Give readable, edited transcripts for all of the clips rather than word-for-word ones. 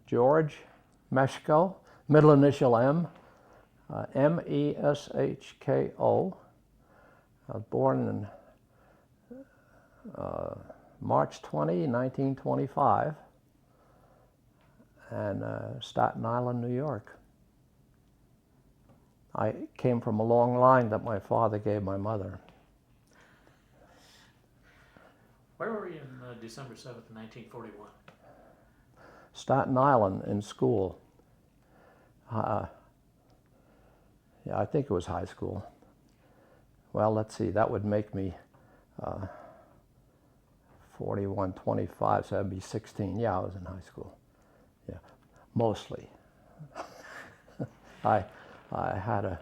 George Meshko, middle initial M, Meshko. I was born in March 20, 1925, and Staten Island, New York. I came from a long line that my father gave my mother. Where were you in December 7th, 1941? Staten Island in school. Yeah, I think it was high school. Well, let's see, that would make me 41, 25, so that'd be 16. Yeah, I was in high school. Yeah, mostly. I had a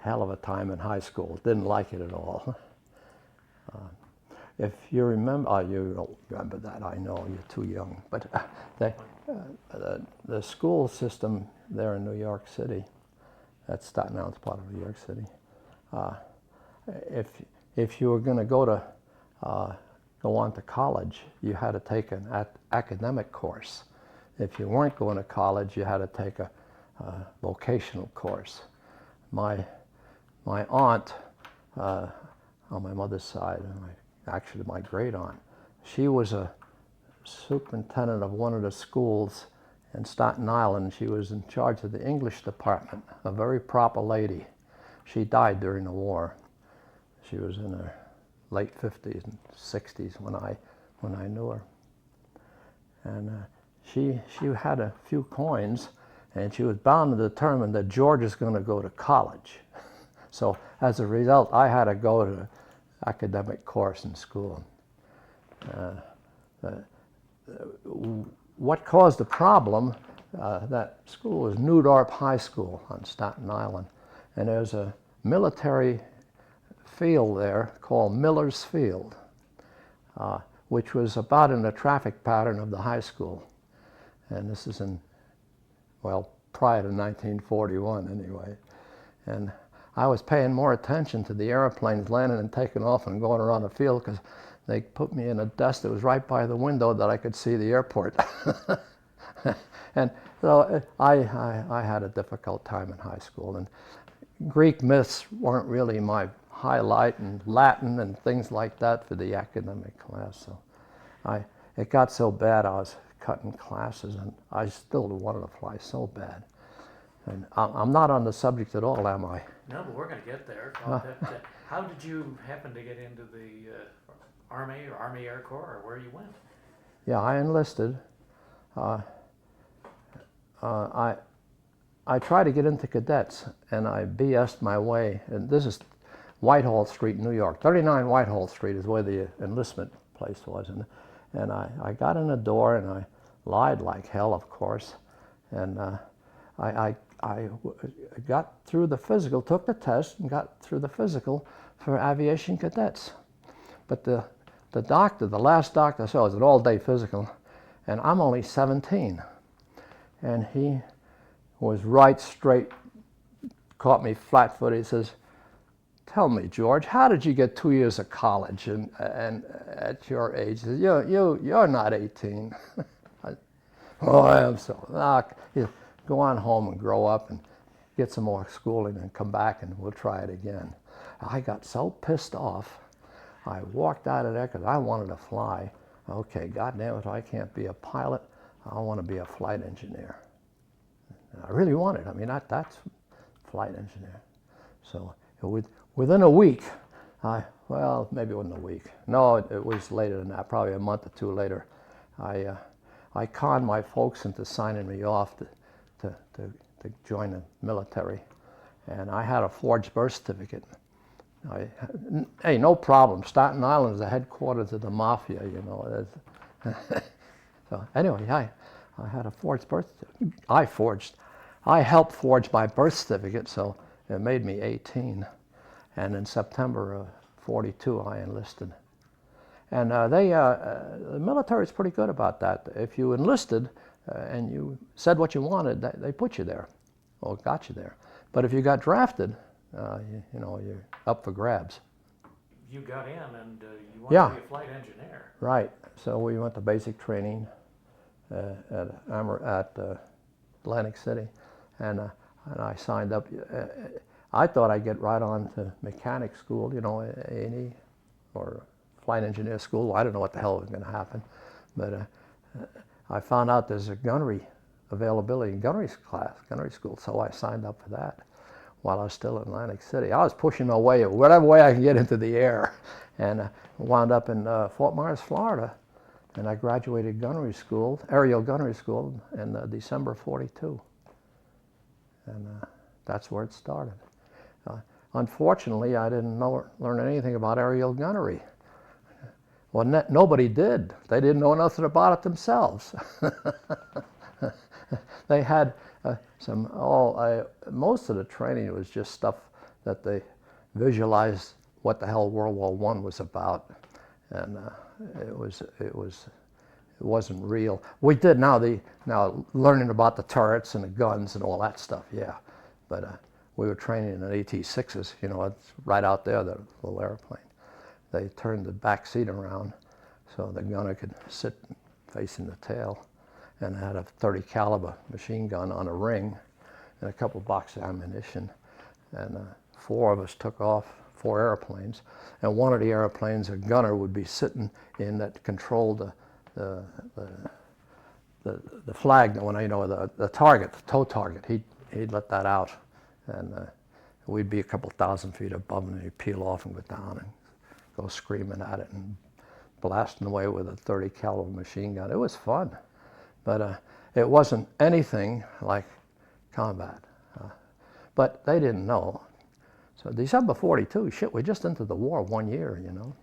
hell of a time in high school. Didn't like it at all. If you remember, you don't remember that, I know, you're too young, but the school system there in New York City, that's Staten Island's part of New York City, if you were going to go on to college, you had to take an academic course. If you weren't going to college, you had to take a vocational course. My aunt, on my mother's side, actually my great aunt, she was a superintendent of one of the schools in Staten Island. She was in charge of the English department, a very proper lady. She died during the war. She was in her late 50s and 60s when I knew her. And she had a few coins, and she was bound to determine that George is going to go to college. So as a result, I had to go to academic course in school. What caused the problem, that school was Newdorp High School on Staten Island, and there's a military field there called Miller's Field, which was about in the traffic pattern of the high school. And this is prior to 1941 anyway. And I was paying more attention to the airplanes landing and taking off and going around the field because they put me in a desk that was right by the window that I could see the airport. And so I had a difficult time in high school. And Greek myths weren't really my highlight, and Latin and things like that for the academic class. So it got so bad I was cutting classes, and I still wanted to fly so bad. And I'm not on the subject at all, am I? No, but we're going to get there. How did you happen to get into the Army or Army Air Corps, or where you went? Yeah, I enlisted. I tried to get into cadets, and I BS'd my way. And this is Whitehall Street, New York. 39 Whitehall Street is where the enlistment place was. And I got in the door, and I lied like hell, of course. And I got through the physical, took the test, and got through the physical for aviation cadets. But the doctor, the last doctor, so it was an all-day physical, and I'm only 17. And he was right straight, caught me flat-footed. He says, "Tell me, George, how did you get 2 years of college and at your age?" He says, "You're not 18." Oh, I am so. Go on home and grow up and get some more schooling and come back and we'll try it again. I got so pissed off. I walked out of there because I wanted to fly. Okay, goddamn it, I can't be a pilot. I want to be a flight engineer. And I really wanted. I mean, that's flight engineer. So within a week, well, maybe it wasn't a week. No, it was later than that. Probably a month or two later, I conned my folks into signing me off to join the military, and I had a forged birth certificate. Hey, no problem. Staten Island is the headquarters of the mafia, you know. So anyway, I had a forged birth certificate. I helped forge my birth certificate, so it made me 18. And in September of '42, I enlisted. And the military is pretty good about that. If you enlisted and you said what you wanted, they put you there, or got you there. But if you got drafted, you're up for grabs. You got in and you wanted to be a flight engineer. Right. So we went to basic training, at Atlantic City, and I signed up. I thought I'd get right on to mechanic school, you know, A&E or flight engineer school. I don't know what the hell was going to happen, but I found out there's a gunnery availability in gunnery school, so I signed up for that while I was still in Atlantic City. I was pushing my way, whatever way I can get into the air, and wound up in Fort Myers, Florida, and I graduated gunnery school, aerial gunnery school, in December '42, and that's where it started. Unfortunately, I didn't learn anything about aerial gunnery. Well, nobody did. They didn't know nothing about it themselves. They had most of the training was just stuff that they visualized what the hell World War I was about, and it wasn't real. We did now learning about the turrets and the guns and all that stuff, yeah, but we were training in AT-6s, you know, it's right out there, the little airplane. They turned the back seat around so the gunner could sit facing the tail, and had a .30 caliber machine gun on a ring and a couple boxes of ammunition. And 4 of us took off, 4 airplanes, and one of the airplanes, a gunner would be sitting in that controlled the flag, the target, the tow target. He'd let that out, and we'd be a couple thousand feet above him, and he'd peel off and go down and go screaming at it and blasting away with a .30 caliber machine gun. It was fun. But it wasn't anything like combat. But they didn't know. So December '42, shit, we're just into the war 1 year, you know.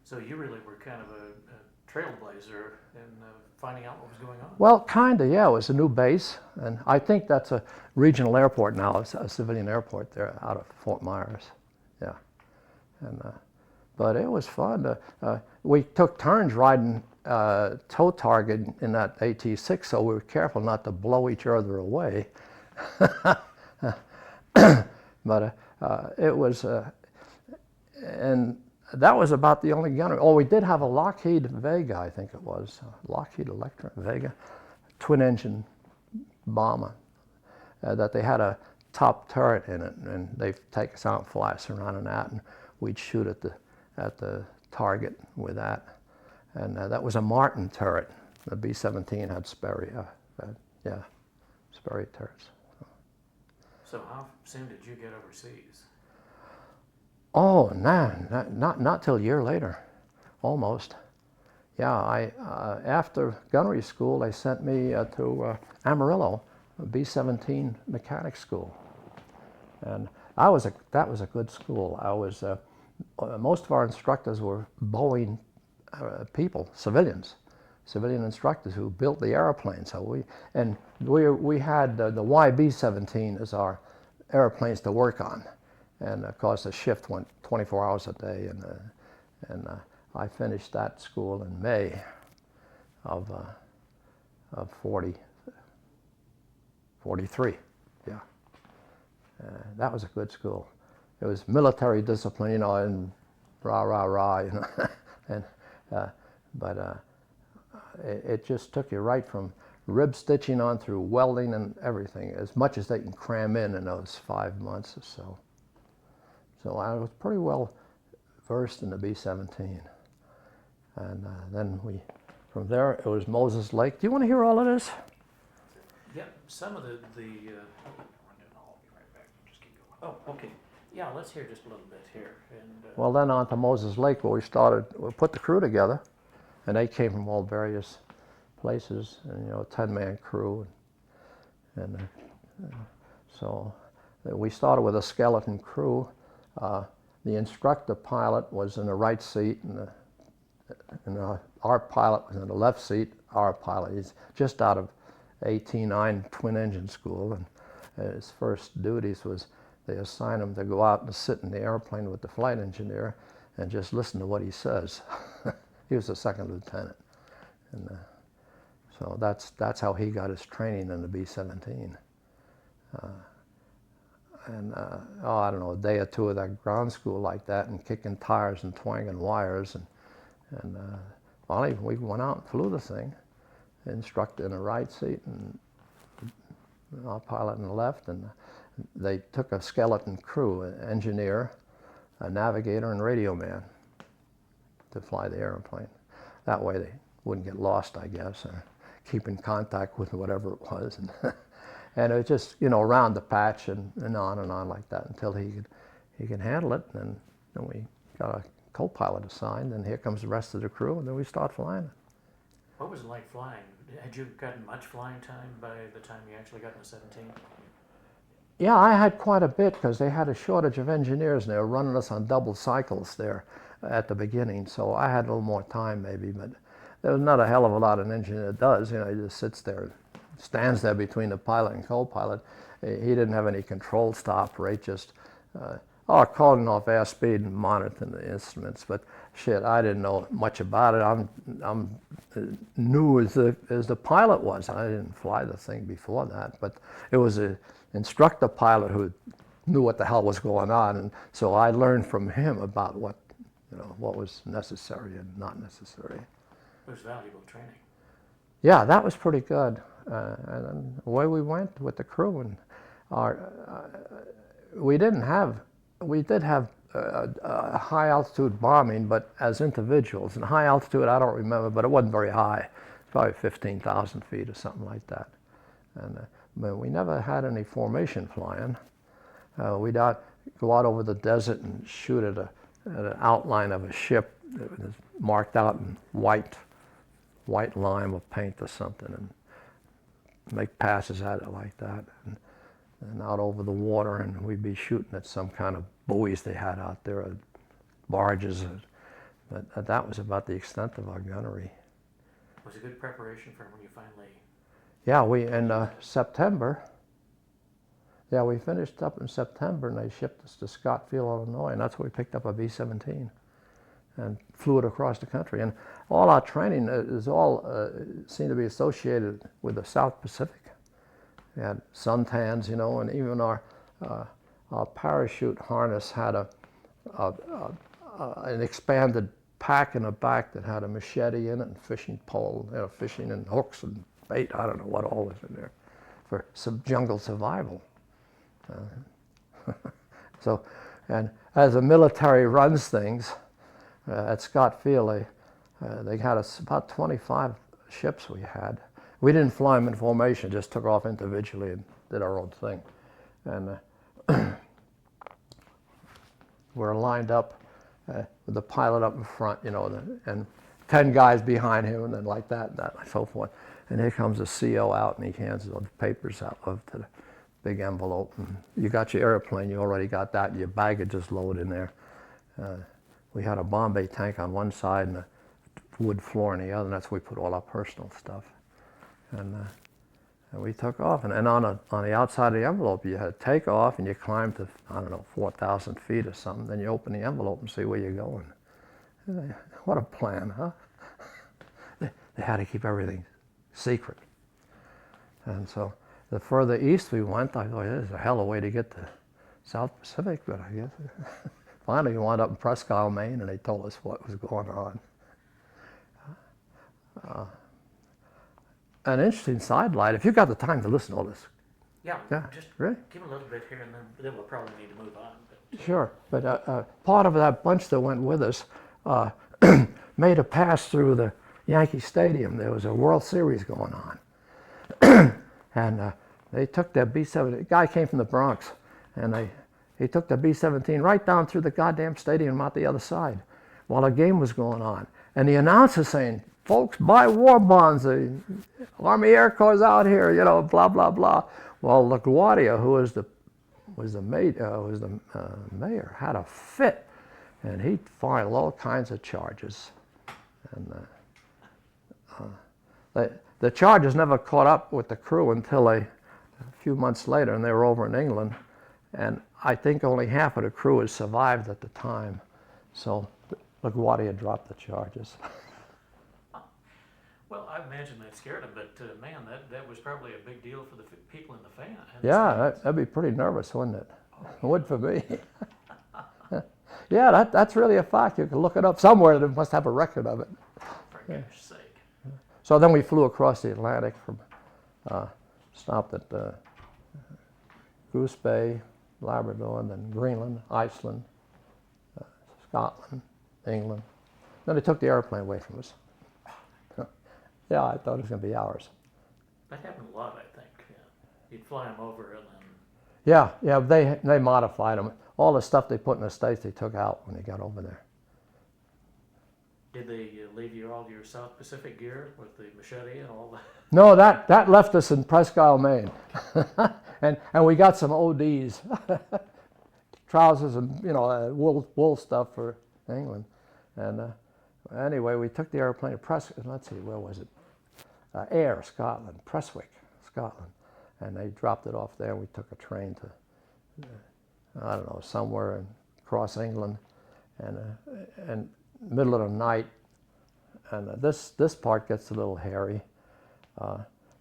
So you really were kind of a trailblazer in finding out what was going on? Well, kind of, yeah. It was a new base. And I think that's a regional airport now. It's a civilian airport there out of Fort Myers. Yeah. And but it was fun. We took turns riding tow target in that AT-6, so we were careful not to blow each other away. But it was, and that was about the only gunner. Oh, we did have a Lockheed Vega, I think it was, Lockheed Electra Vega, twin-engine bomber, that they had a top turret in it, and they'd take us out and fly us around in that, and we'd shoot at the target with that. And that was a Martin turret. The B-17 had Sperry, Sperry turrets. So how soon did you get overseas? Oh, not till a year later, almost. Yeah, after gunnery school, they sent me to Amarillo, B-17 mechanic school, and that was a good school. Most of our instructors were Boeing people, civilian instructors who built the airplane. So we had the YB-17 as our airplanes to work on, and of course the shift went 24 hours a day, and I finished that school in May of 43. Yeah, that was a good school. It was military discipline, you know, and rah rah rah, you know, and but it just took you right from rib stitching on through welding and everything, as much as they can cram in those 5 months or so. So I was pretty well versed in the B-17, and then from there it was Moses Lake. Do you want to hear all of this? Yep, some of the oh, okay. Yeah, let's hear just a little bit here. And, well, then on to Moses Lake, where we put the crew together, and they came from all various places, and you know, 10-man crew, and so we started with a skeleton crew. The instructor pilot was in the right seat, and our pilot was in the left seat. Our pilot, he's just out of AT-9 twin-engine school, and his first duties was they assigned him to go out and sit in the airplane with the flight engineer and just listen to what he says. He was a second lieutenant, and so that's how he got his training in the B-17. I don't know, a day or two of that ground school like that, and kicking tires and twanging wires, and finally we went out and flew the thing. instructor in the right seat and our pilot in the left, and they took a skeleton crew, an engineer, a navigator, and radio man to fly the airplane. That way they wouldn't get lost, I guess, and keep in contact with whatever it was. And it was just, you know, around the patch and on like that until he could handle it. And then we got a co-pilot assigned, and here comes the rest of the crew, and then we start flying. What was it like flying? Had you gotten much flying time by the time you actually got in the 17? Yeah, I had quite a bit because they had a shortage of engineers and they were running us on double cycles there at the beginning. So I had a little more time maybe, but there was not a hell of a lot an engineer does. You know, he just sits there, stands there between the pilot and co-pilot. He didn't have any control stop rate, just calling off airspeed and monitoring the instruments. But shit, I didn't know much about it. I'm new as the pilot was. I didn't fly the thing before that, but it was a instructor pilot who knew what the hell was going on, and so I learned from him about what was necessary and not necessary. It was valuable training. Yeah, that was pretty good, and then away we went with the crew. And we did have high altitude bombing, but as individuals. And high altitude, I don't remember, but it wasn't very high, probably 15,000 feet or something like that. And but we never had any formation flying. We'd go out over the desert and shoot at an outline of a ship that was marked out in white lime or paint or something, and make passes at it like that, and out over the water, and we'd be shooting at some kind of buoys they had out there, or barges. But that was about the extent of our gunnery. Was it good preparation for when you finally... Yeah, in September. Yeah, we finished up in September, and they shipped us to Scottsville, Illinois, and that's where we picked up a B-17 and flew it across the country. And all our training seemed to be associated with the South Pacific. We had suntans, you know, and even our parachute harness had an expanded pack in the back that had a machete in it and fishing pole, you know, fishing and hooks and bait. I don't know what all was in there for some jungle survival. So, and as the military runs things, at Scott Field, they had us about 25 ships we had. We didn't fly them in formation, just took off individually and did our own thing. And we're lined up with the pilot up in front, you know, and 10 guys behind him, and then like that and so forth. And here comes the CO out, and he hands the papers out to the big envelope. And you got your airplane, you already got that, and your baggage is loaded in there. We had a Bombay tank on one side and a wood floor on the other, and that's where we put all our personal stuff. And we took off, and on the outside of the envelope, you had to take off, and you climbed to, I don't know, 4,000 feet or something. Then you open the envelope and see where you're going. What a plan, huh? They had to keep everything secret. And so the further east we went, I thought, there's a hell of a way to get to South Pacific, but I guess finally we wound up in Presque Isle, Maine, and they told us what was going on. An interesting sidelight, if you've got the time to listen to all this. Yeah, just really? Give a little bit here, and then we'll probably need to move on. But. Sure, but part of that bunch that went with us made a pass through the Yankee Stadium. There was a World Series going on. And they took their B-17, the guy came from the Bronx, and he took the B-17 right down through the goddamn stadium out the other side while the game was going on. And the announcer saying, folks, buy war bonds, the Army Air Corps out here, you know, blah, blah, blah. Well, LaGuardia, who was the mayor, had a fit, and he filed all kinds of charges. And the charges never caught up with the crew until a few months later, and they were over in England. And I think only half of the crew had survived at the time. So LaGuardia dropped the charges. Well, I imagine that scared him, but man, that was probably a big deal for the people in the fan. Yeah, that'd be pretty nervous, wouldn't it? It would for me. Yeah, that's really a fact. You can look it up somewhere. They must have a record of it. For gosh sake. So then we flew across the Atlantic from, stopped at Goose Bay, Labrador, and then Greenland, Iceland, Scotland, England. Then they took the airplane away from us. Yeah, I thought it was going to be hours. That happened a lot, I think. Yeah. You'd fly them over and then... Yeah, they modified them. All the stuff they put in the States, they took out when they got over there. Did they leave you all your South Pacific gear with the machete and all that? No, that left us in Presque Isle, Maine. and we got some ODs, trousers and wool stuff for England. And anyway, we took the airplane to Presque. Let's see, where was it? Ayr, Scotland, Prestwick, Scotland, and they dropped it off there. We took a train to I don't know, somewhere across England, and middle of the night. And this part gets a little hairy.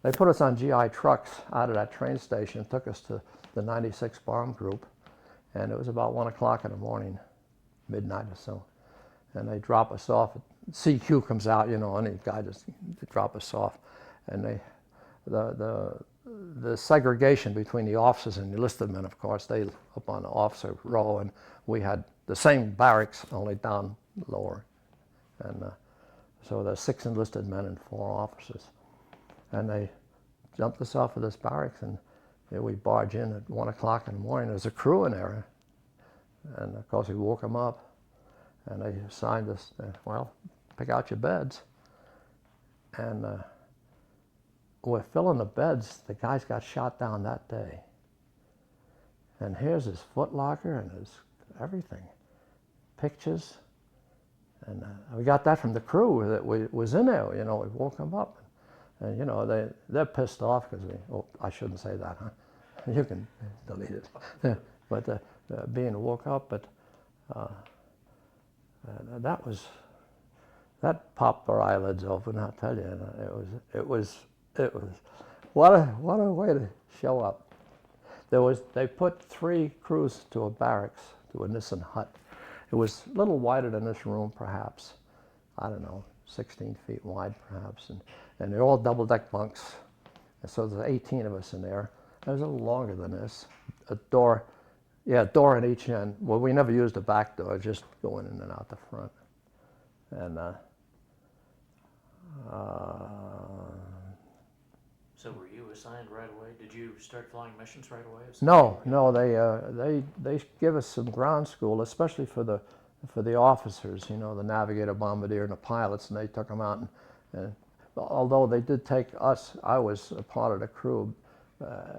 They put us on GI trucks out of that train station, took us to the 96 bomb group, and it was about 1 o'clock in the morning, midnight or so. And they drop us off. CQ comes out, and the guy just drop us off. And the segregation between the officers and the enlisted men, of course, they up on the officer row, and we had the same barracks, only down lower. And so there's 6 enlisted men and 4 officers. And they jumped us off of this barracks, and we barge in at 1 o'clock in the morning. There's a crew in there. And of course, we woke them up, and they assigned us, well, pick out your beds. And we're filling the beds. The guys got shot down that day. And here's his footlocker and his everything, pictures. And we got that from the crew that was in there. We woke them up. And they're pissed off because I shouldn't say that, huh? You can delete it. But being woke up, but that popped our eyelids open. I'll tell you, it was what a way to show up. They put 3 crews to a barracks, to a Nissen hut. It was a little wider than this room, perhaps. I don't know, 16 feet wide, perhaps. And they're all double-deck bunks. And so there's 18 of us in there. It was a little longer than this. A door at each end. Well, we never used a back door, just going in and out the front. And so were you assigned right away? Did you start flying missions right away? No. They give us some ground school, especially for the officers. The navigator, bombardier, and the pilots, and they took them out. And although they did take us, I was a part of the crew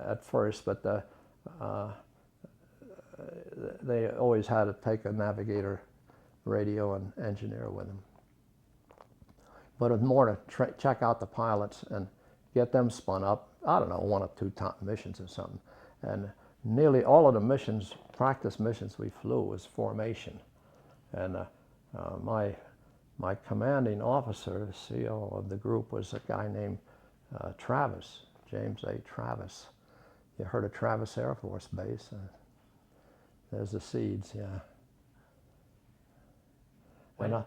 at first, but they always had to take a navigator, radio, and engineer with them. But it was more to check out the pilots and get them spun up. I don't know, 1 or 2 missions or something. And nearly all of the missions, practice missions we flew, was formation. And my commanding officer, CO of the group, was a guy named Travis, James A. Travis. You heard of Travis Air Force Base? There's the seeds, yeah. And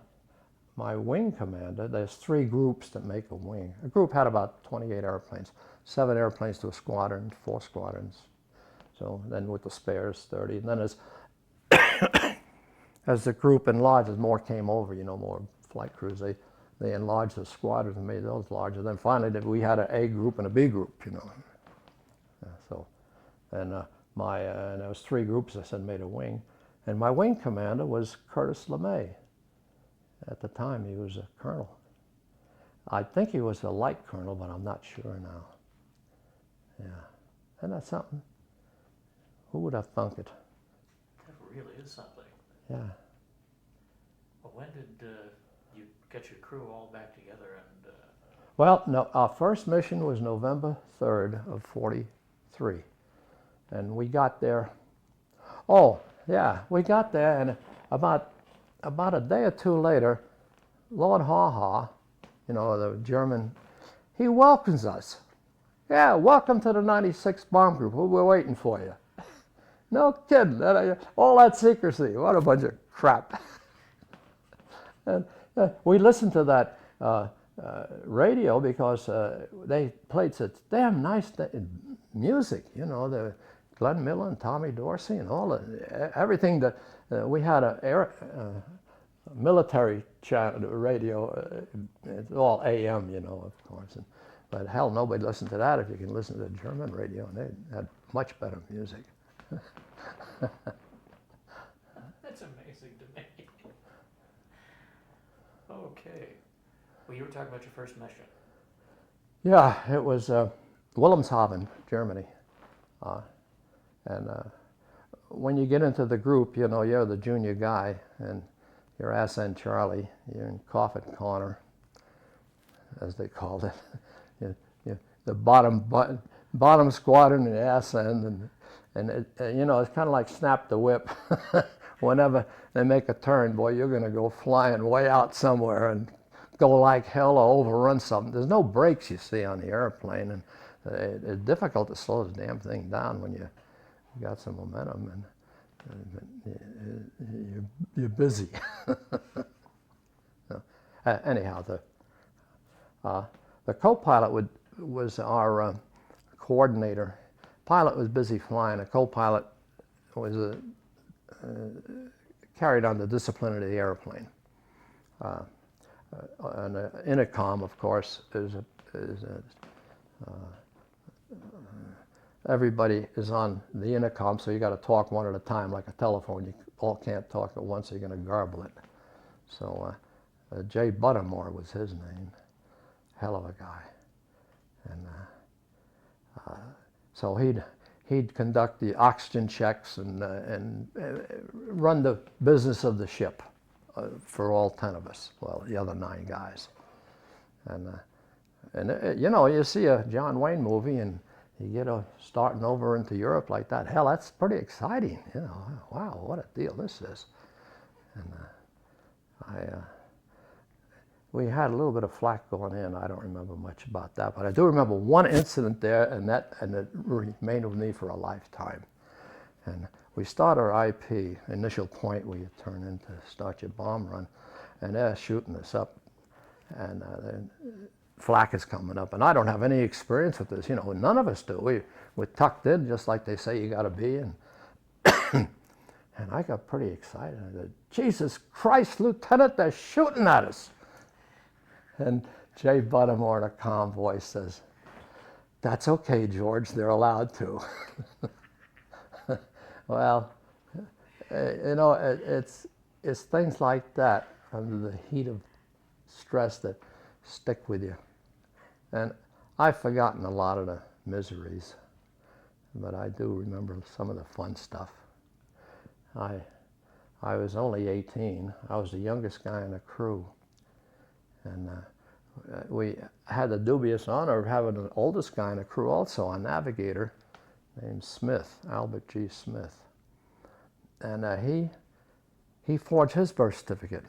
my wing commander, there's 3 groups that make a wing. A group had about 28 airplanes, 7 airplanes to a squadron, 4 squadrons. So then with the spares, 30. And then as the group enlarged, as more came over, more flight crews, they enlarged the squadrons and made those larger. Then finally we had an A group and a B group, So, and there was 3 groups, I said, made a wing. And my wing commander was Curtis LeMay. At the time, he was a colonel. I think he was a light colonel, but I'm not sure now. Yeah. Isn't that something? Who would have thunk it? That really is something. Yeah. Well, when did you get your crew all back together? And Well, no, our first mission was November 3rd of 43. And we got there. We got there, and about a day or 2 later, Lord Haw-Haw, the German, he welcomes us. Yeah, welcome to the 96 bomb group. We're waiting for you. No kidding. All that secrecy. What a bunch of crap. And we listened to that radio because they played such damn nice music. You know, the Glenn Miller and Tommy Dorsey and all everything that we had military radio. It's all AM, you know, of course. But hell, nobody listened to that if you can listen to the German radio, and they had much better music. That's amazing to me. Okay. Well, you were talking about your first mission. Yeah, it was Wilhelmshaven, Germany. And when you get into the group, you know, you're the junior guy, and you're SN Charlie. You're in coffin corner, as they called it. The bottom squadron in the ass end, and you know, it's kind of like snap the whip. Whenever they make a turn, boy, you're going to go flying way out somewhere and go like hell or overrun something. There's no brakes, you see, on the airplane, and it's difficult to slow the damn thing down when you got some momentum, and you're busy. Anyhow, the co-pilot was our coordinator. Pilot was busy flying. A co-pilot was carried on the discipline of the airplane. And the intercom, of course, everybody is on the intercom, so you got to talk one at a time like a telephone. You all can't talk at once, so you're going to garble it. So Jay Buttermore was his name. Hell of a guy. And so he'd conduct the oxygen checks and run the business of the ship for all 10 of us, well, the other 9 guys. And you know, you see a John Wayne movie and you get starting over into Europe like that. Hell, that's pretty exciting, you know. Wow, what a deal this is. And we had a little bit of flack going in. I don't remember much about that, but I do remember one incident there, and it remained with me for a lifetime. And we start our IP, initial point where you turn in to start your bomb run, and they're shooting us up, and flak is coming up, and I don't have any experience with this. You know, none of us do. We're tucked in just like they say you got to be, and and I got pretty excited. I said, "Jesus Christ, Lieutenant, they're shooting at us!" And Jay Buttermore in a calm voice says, "That's okay, George, they're allowed to." Well, you know, it's things like that under the heat of stress that stick with you. And I've forgotten a lot of the miseries, but I do remember some of the fun stuff. I was only 18. I was the youngest guy in the crew. And we had the dubious honor of having the oldest guy in the crew also, a navigator named Smith, Albert G. Smith. And he forged his birth certificate.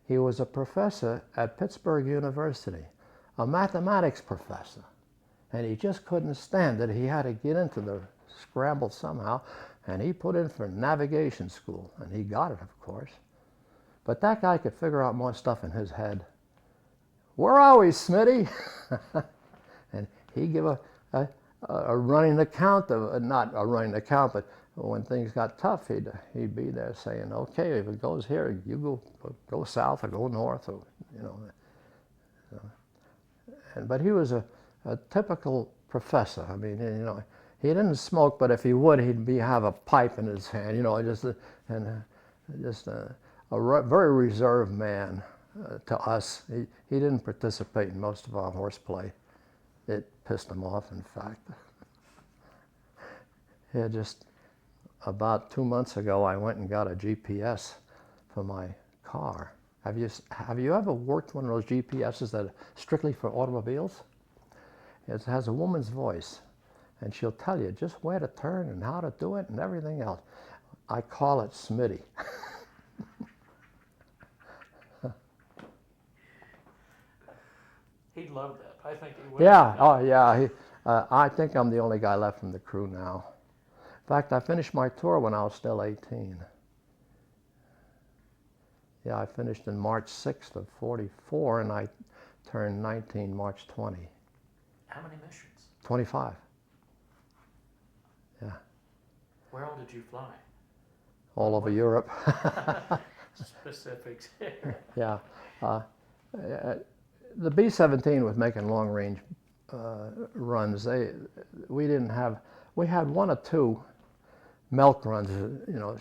He was a professor at Pittsburgh University, a mathematics professor. And he just couldn't stand it. He had to get into the scramble somehow, and he put in for navigation school, and he got it, of course. But that guy could figure out more stuff in his head. "Where are we, Smitty?" And he'd give a running account of, not a running account, but when things got tough, he'd be there saying, "Okay, if it goes here, you go south or go north," or you know. But he was a typical professor. I mean, you know, he didn't smoke, but if he would, he'd have a pipe in his hand. You know, just a very reserved man. To us, he didn't participate in most of our horseplay. It pissed him off, in fact. Yeah, just about 2 months ago, I went and got a GPS for my car. Have you ever worked one of those GPSs that are strictly for automobiles? It has a woman's voice, and she'll tell you just where to turn and how to do it and everything else. I call it Smitty. He'd love that. I think he would. Yeah, oh yeah. I think I'm the only guy left from the crew now. In fact, I finished my tour when I was still 18. Yeah, I finished in March 6th of '44, and I turned 19 March 20. How many missions? 25. Yeah. Where all did you fly? All over Europe. Specifics. Yeah. The B-17 was making long-range runs. We had one or two milk runs,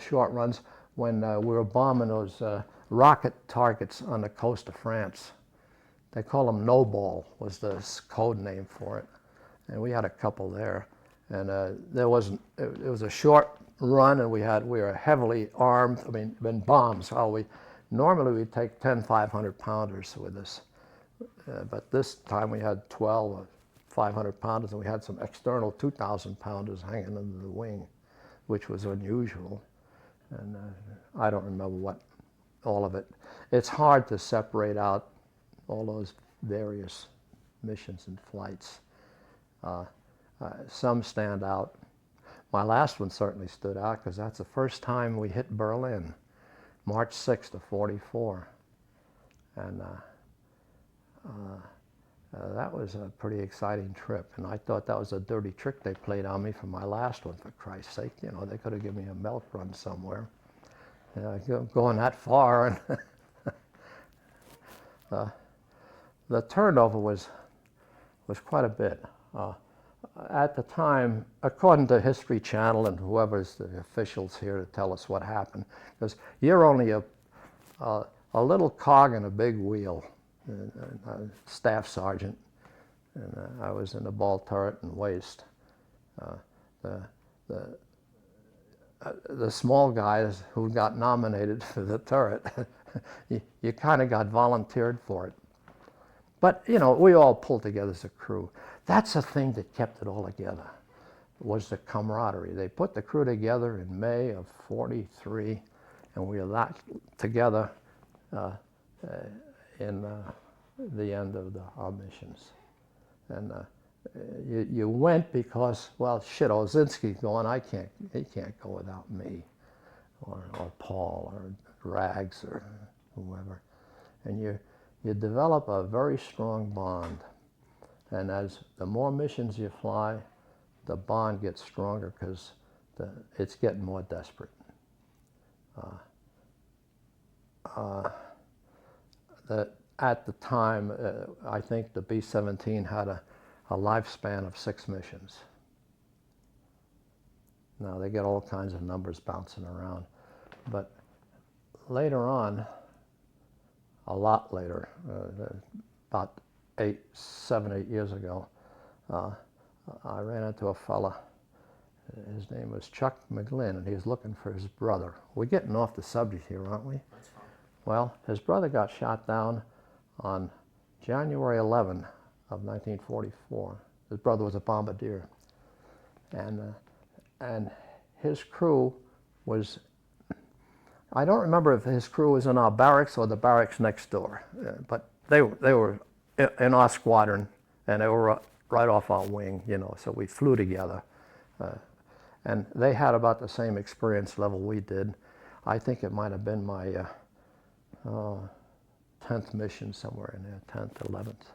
short runs when we were bombing those rocket targets on the coast of France. They call them No Ball was the code name for it, and we had a couple there. And it was a short run, and we were heavily armed. I mean, bombs. Normally we take 10 500-pounders with us, but this time we had 12 500-pounders, and we had some external 2,000-pounders hanging under the wing, which was unusual. And I don't remember all of it. It's hard to separate out all those various missions and flights. Some stand out. My last one certainly stood out because that's the first time we hit Berlin, March 6th of '44. And that was a pretty exciting trip. And I thought that was a dirty trick they played on me for my last one, for Christ's sake. They could have given me a milk run somewhere. Going that far. And the turnover was quite a bit. At the time, according to History Channel and whoever's the officials here to tell us what happened, because you're only a little cog in a big wheel, a staff sergeant, and I was in the ball turret and waist. The small guys who got nominated for the turret, you kind of got volunteered for it. But, we all pulled together as a crew. That's the thing that kept it all together, was the camaraderie. They put the crew together in May of '43, and we were that together in the end of our missions. And you went because, well, shit, Olszynski's going, he can't go without me, or Paul, or Rags, or whoever. And you develop a very strong bond. And as the more missions you fly, the bond gets stronger because it's getting more desperate. At the time, I think the B-17 had a lifespan of 6 missions. Now, they get all kinds of numbers bouncing around. But later on, a lot later, about 7, 8 years ago, I ran into a fella. His name was Chuck McGlynn, and he was looking for his brother. We're getting off the subject here, aren't we? That's fine. Well, his brother got shot down on January 11 of 1944. His brother was a bombardier, and his crew was. I don't remember if his crew was in our barracks or the barracks next door, but they were in our squadron, and they were right off our wing, so we flew together. And they had about the same experience level we did. I think it might have been my 10th mission, somewhere in there, 10th, 11th.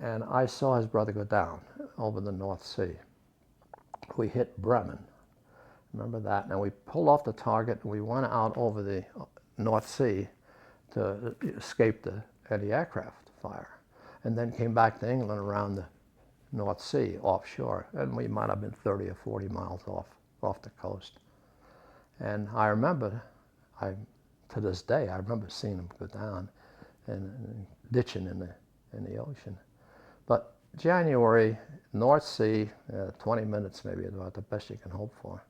And I saw his brother go down over the North Sea. We hit Bremen. Remember that? And we pulled off the target, and we went out over the North Sea to escape the anti-aircraft fire, and then came back to England around the North Sea, offshore, and we might have been 30 or 40 miles off the coast. And I remember, to this day, I remember seeing him go down and ditching in the ocean. But January, North Sea, 20 minutes maybe, about the best you can hope for.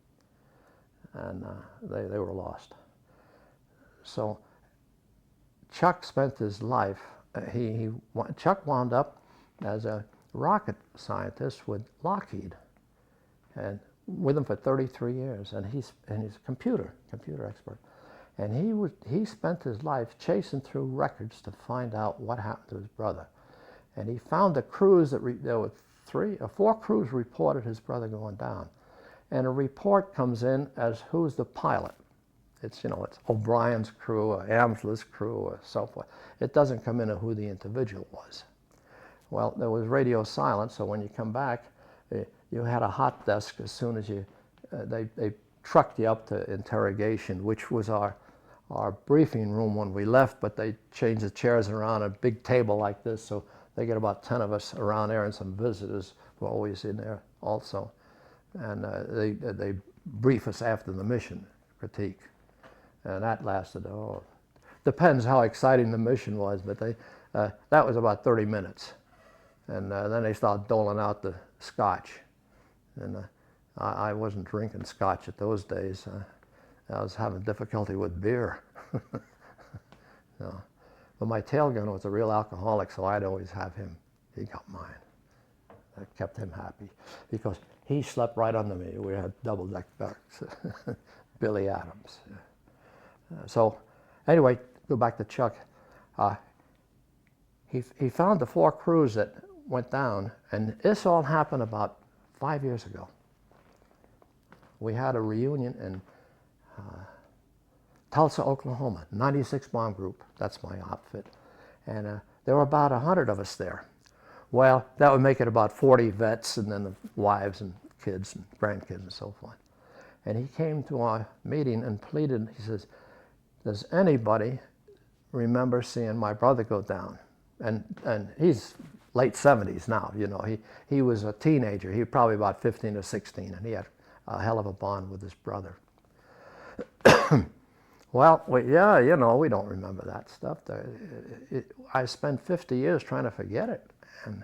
And they were lost. So Chuck spent his life, Chuck wound up as a rocket scientist with Lockheed, and with him for 33 years, and he's a computer expert. And he spent his life chasing through records to find out what happened to his brother. And he found the crews there were 3 or 4 crews reported his brother going down. And a report comes in as who's the pilot. It's, you know, it's O'Brien's crew, or Amsler's crew, or so forth. It doesn't come into who the individual was. Well, there was radio silence, so when you come back, you had a hot desk as soon as you, they trucked you up to interrogation, which was our briefing room when we left, but they changed the chairs around, a big table like this, so they get about 10 of us around there, and some visitors were always in there also. And they brief us after the mission critique. And that lasted, depends how exciting the mission was, but that was about 30 minutes. And then they started doling out the scotch. And I wasn't drinking scotch at those days. I was having difficulty with beer. No. But my tail gunner was a real alcoholic, so I'd always have him. He got mine. That kept him happy because he slept right under me. We had double-deck berths. Billy Adams. So anyway, go back to Chuck. He found the 4 crews that went down, and this all happened about 5 years ago. We had a reunion in Tulsa, Oklahoma, 96 Bomb Group. That's my outfit. And there were about 100 of us there. Well, that would make it about 40 vets, and then the wives and kids and grandkids and so forth. And he came to our meeting and pleaded, he says, does anybody remember seeing my brother go down? And he's late 70s now, you know. He was a teenager. He was probably about 15 or 16, and he had a hell of a bond with his brother. Well, yeah, you know, we don't remember that stuff. I spent 50 years trying to forget it, and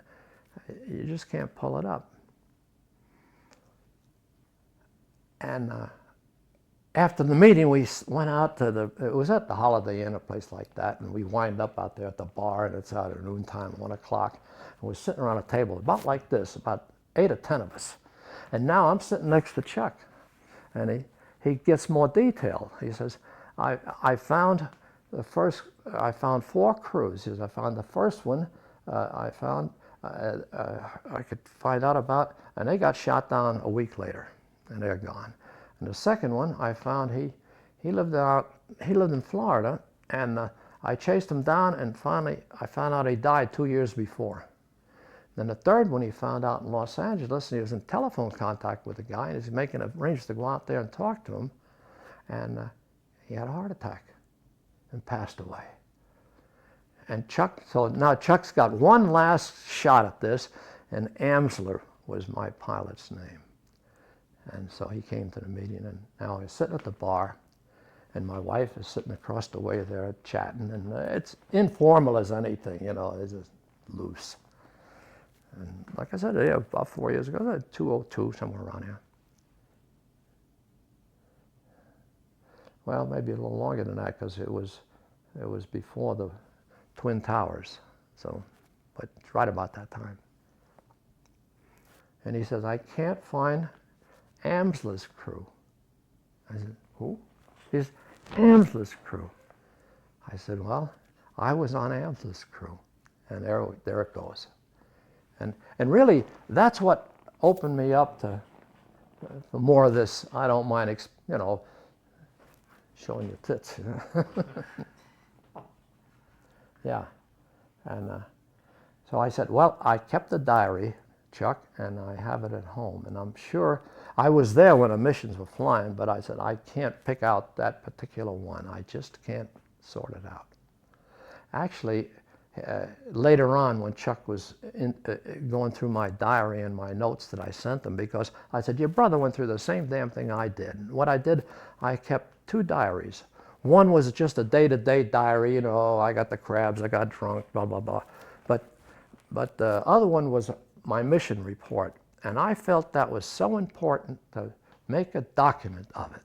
you just can't pull it up. And after the meeting, we went out to it was at the Holiday Inn, a place like that, and we wind up out there at the bar, and it's out at noontime, 1 o'clock, and we're sitting around a table about like this, about 8 or 10 of us. And now I'm sitting next to Chuck, and he gets more detailed. He says, I found 4 crews. He says, I found the first one, I could find out about, and they got shot down a week later, and they're gone. And the second one, I found he lived in Florida, and I chased him down, and finally I found out he died 2 years before. Then the third one he found out in Los Angeles, and he was in telephone contact with the guy, and he's making arrangements to go out there and talk to him, and he had a heart attack and passed away. And so now Chuck's got one last shot at this, and Amsler was my pilot's name. And so he came to the meeting, and now he's sitting at the bar, and my wife is sitting across the way there chatting, and it's informal as anything, you know, it's just loose. And like I said, yeah, about 4 years ago, 2002, somewhere around here. Well, maybe a little longer than that, because it was before the Twin Towers, so, but it's right about that time. And he says, I can't find Amsler's crew. I said, who? He says, Amsler's crew. I said, well, I was on Amsler's crew. And there it goes. And really, that's what opened me up to for more of this. I don't mind, you know, showing your tits. You know? Yeah. And so I said, well, I kept the diary, Chuck, and I have it at home. And I'm sure I was there when the missions were flying, but I said, I can't pick out that particular one. I just can't sort it out. Actually, later on when Chuck was going through my diary and my notes that I sent him, because I said, your brother went through the same damn thing I did. And what I did, I kept 2 diaries. One was just a day-to-day diary, you know, I got the crabs, I got drunk, blah, blah, blah. But the other one was my mission report. And I felt that was so important to make a document of it.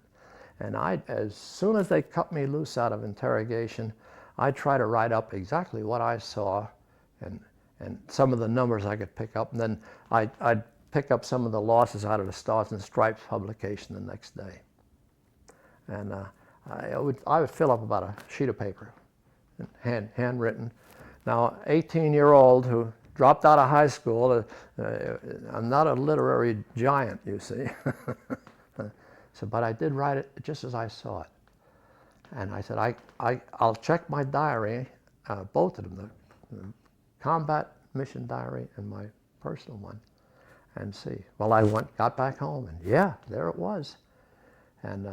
And as soon as they cut me loose out of interrogation, I try to write up exactly what I saw and some of the numbers I could pick up. And then I'd pick up some of the losses out of the Stars and Stripes publication the next day. And I would fill up about a sheet of paper, handwritten. Now, 18-year-old who dropped out of high school, I'm not a literary giant, you see. But I did write it just as I saw it. And I said, I'll check my diary, both of them, the combat mission diary and my personal one, and see. Well, I got back home, and yeah, there it was. And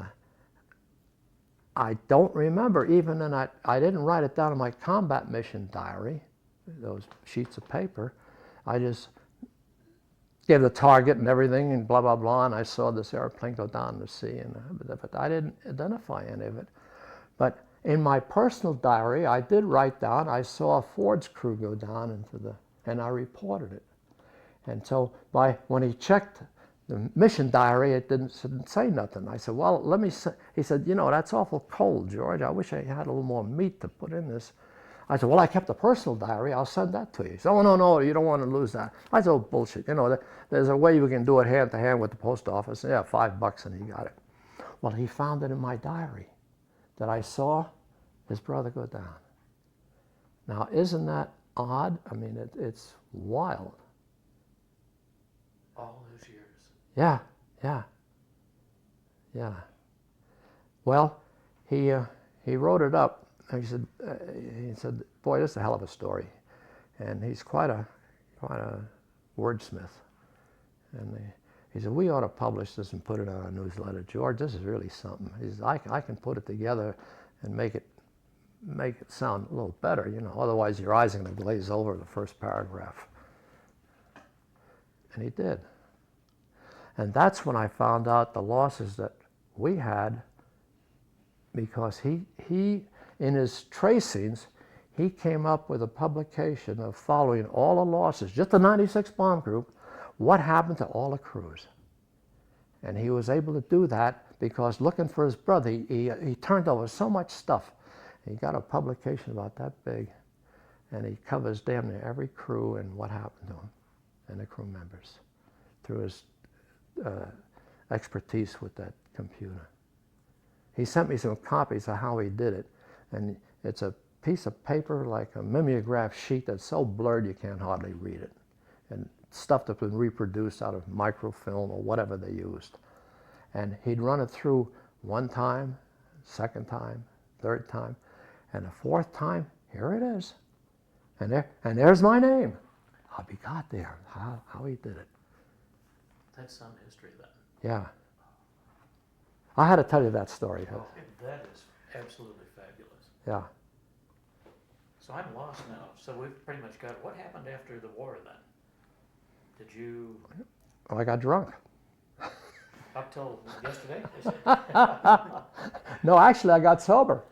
I don't remember even, and I didn't write it down in my combat mission diary, those sheets of paper. I just gave the target and everything and blah, blah, blah, and I saw this airplane go down the sea, but I didn't identify any of it. But in my personal diary, I did write down, I saw a Ford's crew go down and I reported it. And so when he checked the mission diary, it didn't say nothing. I said, well, let me say, he said, you know, that's awful cold, George. I wish I had a little more meat to put in this. I said, well, I kept a personal diary. I'll send that to you. He said, oh, no, you don't want to lose that. I said, oh, bullshit. You know, there's a way we can do it hand to hand with the post office. Yeah, $5 and he got it. Well, he found it in my diary that I saw his brother go down. Now, isn't that odd? I mean, it's wild. All those years. Yeah. Well, he wrote it up. He said, boy, this is a hell of a story. And he's quite a wordsmith. And he said, we ought to publish this and put it on our newsletter. George, this is really something. He says, I can put it together and make it sound a little better, you know. Otherwise, your eyes are going to glaze over the first paragraph. And he did. And that's when I found out the losses that we had, because he in his tracings, he came up with a publication of following all the losses, just the 96 bomb group, what happened to all the crews. And he was able to do that because looking for his brother, he turned over so much stuff. He got a publication about that big, and he covers damn near every crew and what happened to him and the crew members through his expertise with that computer. He sent me some copies of how he did it, and it's a piece of paper like a mimeograph sheet that's so blurred you can't hardly read it, and stuff that's been reproduced out of microfilm or whatever they used. And he'd run it through one time, second time, third time, and the fourth time, here it is. And there's my name. How he got there, how he did it. That's some history then. Yeah. I had to tell you that story. Oh, that is absolutely fabulous. Yeah. So I'm lost now. So we've pretty much got it. What happened after the war then? Did you... Well, I got drunk. Up till yesterday? No, actually, I got sober.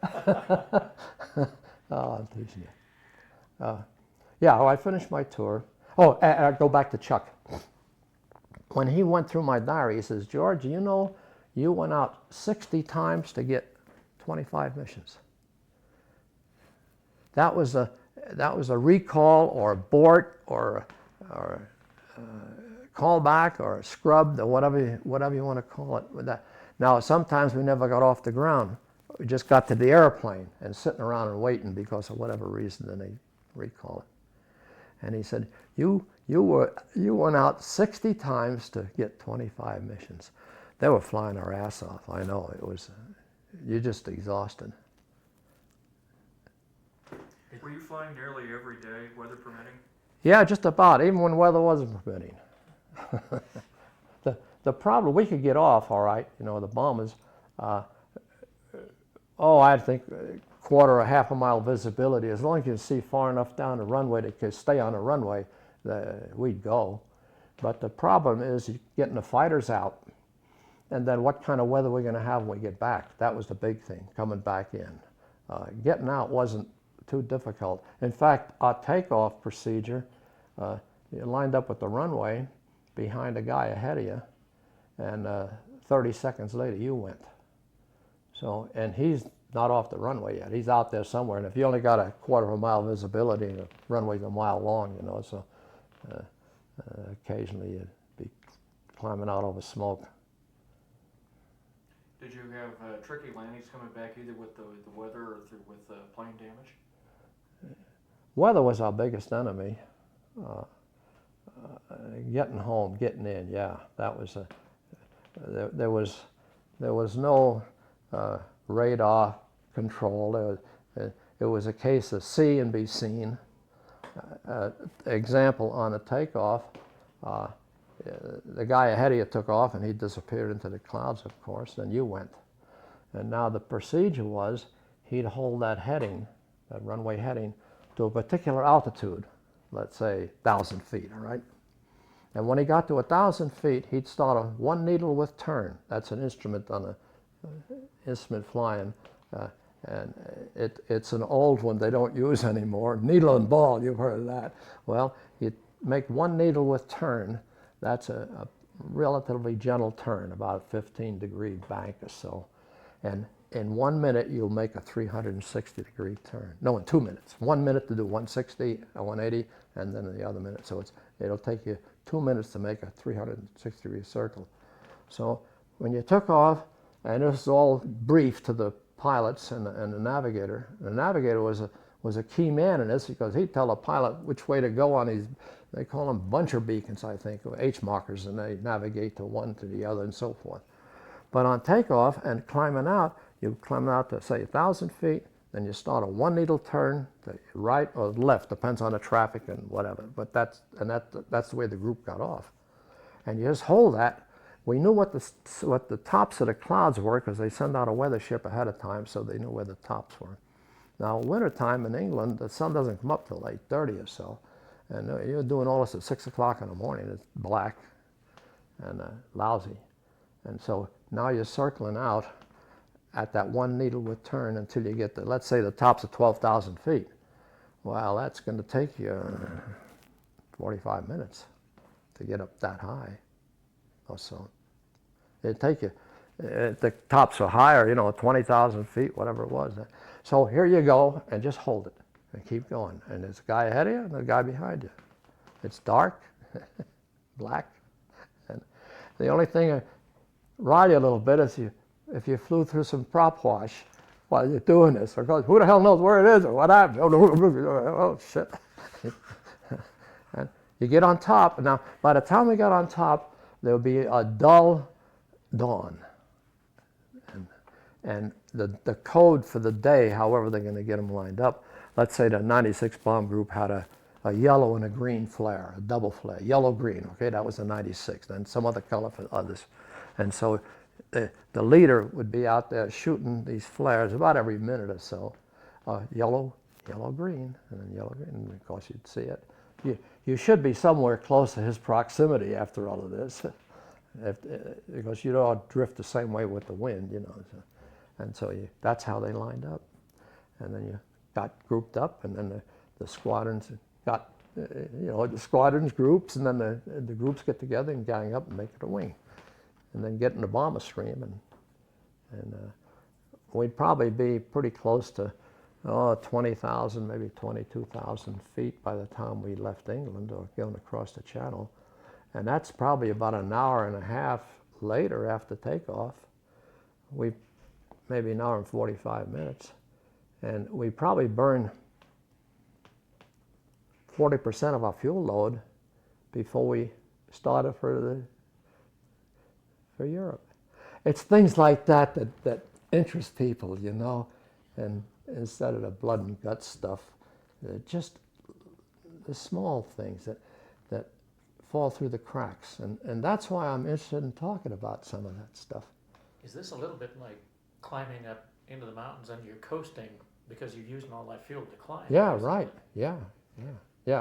Oh, I'm teasing you. Yeah, I finished my tour. Oh, I go back to Chuck. When he went through my diary, he says, George, you know, you went out 60 times to get 25 missions. That was a recall or abort or callback or scrubbed or whatever you want to call it. With that. Now, sometimes we never got off the ground. We just got to the airplane and sitting around and waiting because of whatever reason, then they recall it. And he said, you went out 60 times to get 25 missions. They were flying our ass off. I know, you're just exhausted. Were you flying nearly every day, weather permitting? Yeah, just about, even when weather wasn't permitting. The problem, we could get off, all right, you know, the bombers, I think a quarter or half a mile visibility. As long as you can see far enough down the runway to could stay on the runway, we'd go. But the problem is getting the fighters out, and then what kind of weather we're going to have when we get back. That was the big thing, coming back in. Getting out wasn't too difficult. In fact, our takeoff procedure, you lined up with the runway behind a guy ahead of you, and 30 seconds later you went. So, and he's not off the runway yet. He's out there somewhere, and if you only got a quarter of a mile visibility, and the runway's a mile long, you know, so occasionally you'd be climbing out over smoke. Did you have tricky landings coming back either with the weather or with plane damage? Weather was our biggest enemy. Getting home, getting in, yeah, that was there was no radar control. It was a case of see and be seen. Example on a takeoff, the guy ahead of you took off and he disappeared into the clouds, of course, then you went. And now the procedure was he'd hold that heading, that runway heading, to a particular altitude, let's say 1,000 feet, all right? And when he got to 1,000 feet, he'd start a one needle with turn. That's an instrument on a instrument flying. And it's an old one they don't use anymore. Needle and ball, you've heard of that. Well, you make one needle with turn. That's a relatively gentle turn, about a 15-degree bank or so. And in 1 minute, you'll make a 360-degree turn. No, in 2 minutes. 1 minute to do 160, 180, and then in the other minute. So it'll take you 2 minutes to make a 360-degree circle. So when you took off, and this is all brief to the pilots and the navigator. The navigator was a key man in this because he'd tell the pilot which way to go on these, they call them buncher beacons, I think, or H markers, and they navigate to one to the other and so forth. But on takeoff and climbing out, you climb out to, say, 1,000 feet, then you start a one needle turn to right or left, depends on the traffic and whatever. But that's the way the group got off. And you just hold that. We knew what the tops of the clouds were because they send out a weather ship ahead of time, so they knew where the tops were. Now, wintertime in England, the sun doesn't come up till 8:30 or so, and you're doing all this at 6 o'clock in the morning. It's black and lousy, and so now you're circling out at that one needle with turn until you get to, let's say, the tops of 12,000 feet. Well, that's going to take you 45 minutes to get up that high or so. It'd take you, the tops are higher, 20,000 feet, whatever it was. So here you go, and just hold it, and keep going. And there's a guy ahead of you, and a guy behind you. It's dark, black, and the only thing that rile you a little bit is if you flew through some prop wash while you're doing this, because who the hell knows where it is or what happened? Oh, shit. And you get on top, and now by the time we got on top, there'll be a dull dawn. And the code for the day, however they're going to get them lined up, let's say the 96 bomb group had a yellow and a green flare, a double flare, yellow-green, okay, that was a 96, then some other color for others. And so the leader would be out there shooting these flares about every minute or so, yellow, green, and then yellow, green, and of course you'd see it. You should be somewhere close to his proximity after all of this, because you don't drift the same way with the wind, So. And so that's how they lined up. And then you got grouped up, and then the squadrons got, the squadrons groups, and then the groups get together and gang up and make it a wing. And then get in the bomber stream, and we'd probably be pretty close to 20,000, maybe 22,000 feet by the time we left England or going across the channel. And that's probably about an hour and a half later after takeoff. Maybe an hour and 45 minutes. And we probably burned 40% of our fuel load before we started for Europe. It's things like that interest people, and instead of the blood and guts stuff, just the small things that fall through the cracks. And that's why I'm interested in talking about some of that stuff. Is this a little bit like climbing up into the mountains and you're coasting because you're using all that fuel to climb? Yeah, right. Yeah.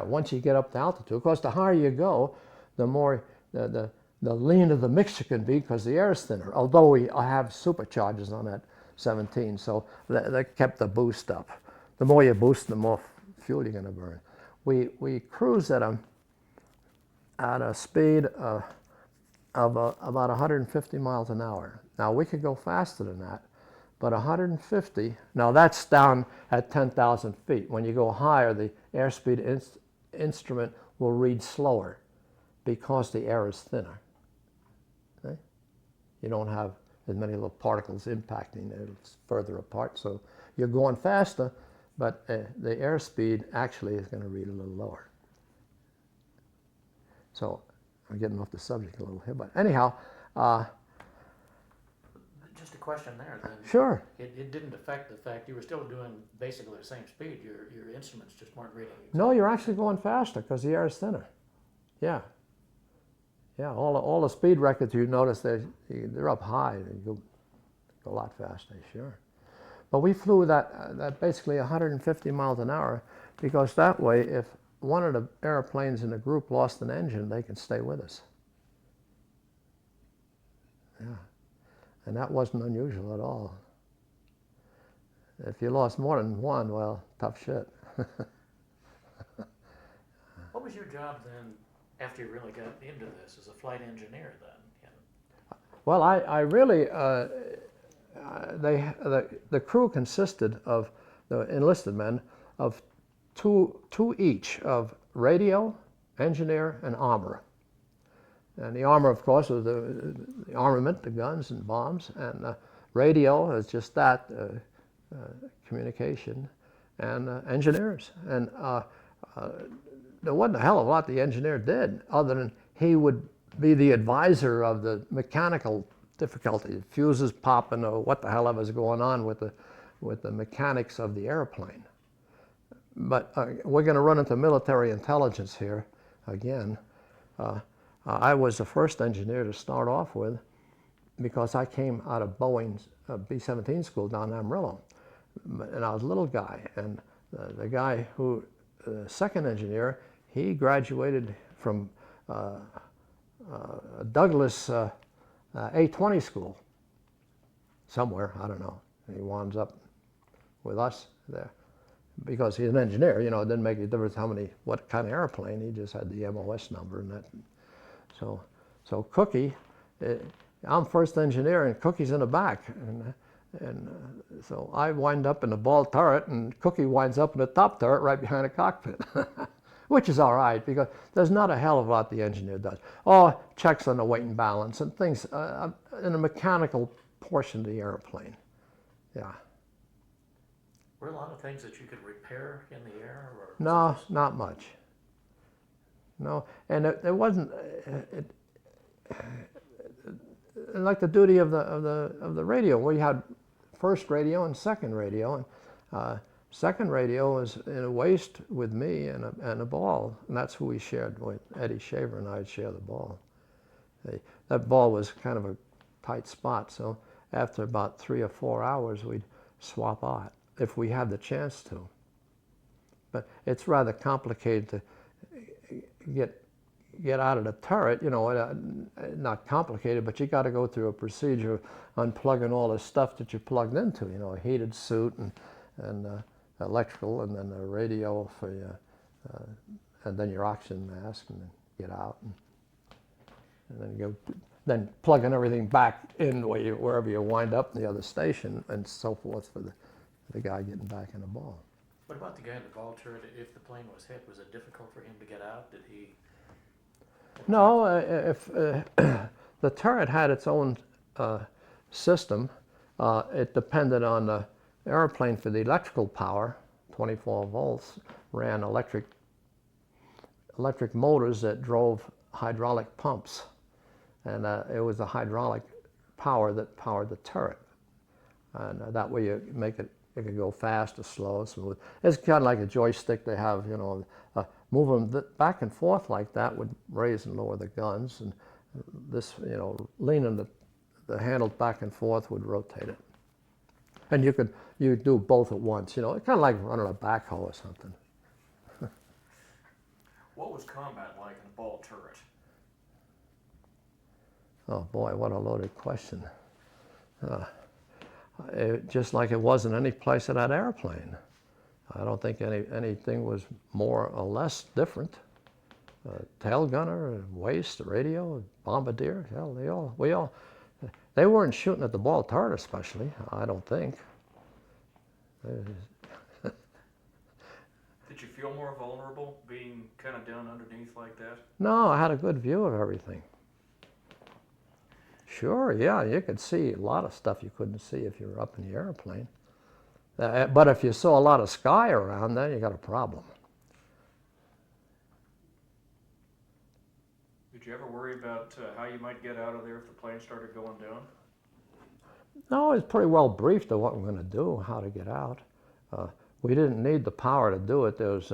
Once you get up to altitude, of course, the higher you go, the more the leaner the mixture can be because the air is thinner. Although we have superchargers on that 17, so that kept the boost up. The more you boost, the more fuel you're going to burn. We cruise at a speed of about 150 miles an hour. Now we could go faster than that, but 150. Now that's down at 10,000 feet. When you go higher, the airspeed instrument will read slower because the air is thinner. Okay? You don't have as many little particles impacting it. It's further apart, so you're going faster, but the airspeed actually is going to read a little lower. So I'm getting off the subject a little here, but anyhow. Just a question there. Then Sure. it didn't affect the fact you were still doing basically the same speed. Your instruments just weren't reading. No, you're actually going faster because the air is thinner. Yeah. Yeah, all the speed records you notice, they're up high. They go a lot faster, sure. But we flew that basically 150 miles an hour because that way, if one of the airplanes in the group lost an engine, they can stay with us. Yeah. And that wasn't unusual at all. If you lost more than one, well, tough shit. What was your job then after you really got into this as a flight engineer then? Well, I really, the crew consisted of the enlisted men of two each of radio, engineer, and armor. And the armor, of course, was the armament, the guns and bombs, and radio is just that, communication, and engineers. And there wasn't a hell of a lot the engineer did, other than he would be the advisor of the mechanical difficulties, fuses popping, or what the hell ever was going on with the mechanics of the airplane. But we're going to run into military intelligence here again. I was the first engineer to start off with because I came out of Boeing's B-17 school down in Amarillo. And I was a little guy. And the guy who, the second engineer, he graduated from Douglas A-20 school somewhere, I don't know. He winds up with us there. Because he's an engineer, you know, it didn't make any difference what kind of airplane, he just had the MOS number and that. So Cookie, I'm first engineer and Cookie's in the back. And so I wind up in the ball turret and Cookie winds up in the top turret right behind the cockpit. Which is all right because there's not a hell of a lot the engineer does. Oh, checks on the weight and balance and things in the mechanical portion of the airplane. Yeah. Were a lot of things that you could repair in the air? Or No, not much. No, and it wasn't like the duty of the radio. We had first radio and second radio, and second radio was in a waist with me and a ball, and that's who we shared with. Eddie Shaver and I'd share the ball. That ball was kind of a tight spot, so after about 3 or 4 hours, we'd swap out if we had the chance to. But it's rather complicated to get out of the turret, you know, not complicated, but you got to go through a procedure of unplugging all the stuff that you plugged into, you know, a heated suit and electrical, and then a radio for you, and then your oxygen mask, and then get out, and then you go, then plugging everything back in wherever you wind up in the other station, and so forth for the guy getting back in the ball. What about the guy in the ball turret? If the plane was hit, was it difficult for him to get out? Did he? No, if the turret had its own system, it depended on the airplane for the electrical power. 24 volts ran electric motors that drove hydraulic pumps, and it was the hydraulic power that powered the turret, and that way you make it. It could go fast or slow, smooth. It's kind of like a joystick they have, you know. Move them back and forth like that would raise and lower the guns, and this, you know, leaning the handle back and forth would rotate it. And you do both at once, you know. It's kind of like running a backhoe or something. What was combat like in a ball turret? Oh boy, what a loaded question. Just like it was in any place in that airplane. I don't think anything was more or less different. Tail gunner, waist, radio, bombardier, hell, they weren't shooting at the ball turret especially, I don't think. Did you feel more vulnerable being kind of down underneath like that? No, I had a good view of everything. Sure, yeah, you could see a lot of stuff you couldn't see if you were up in the airplane. But if you saw a lot of sky around, then you got a problem. Did you ever worry about how you might get out of there if the plane started going down? No, it's pretty well briefed of what we're going to do, how to get out. We didn't need the power to do it. There was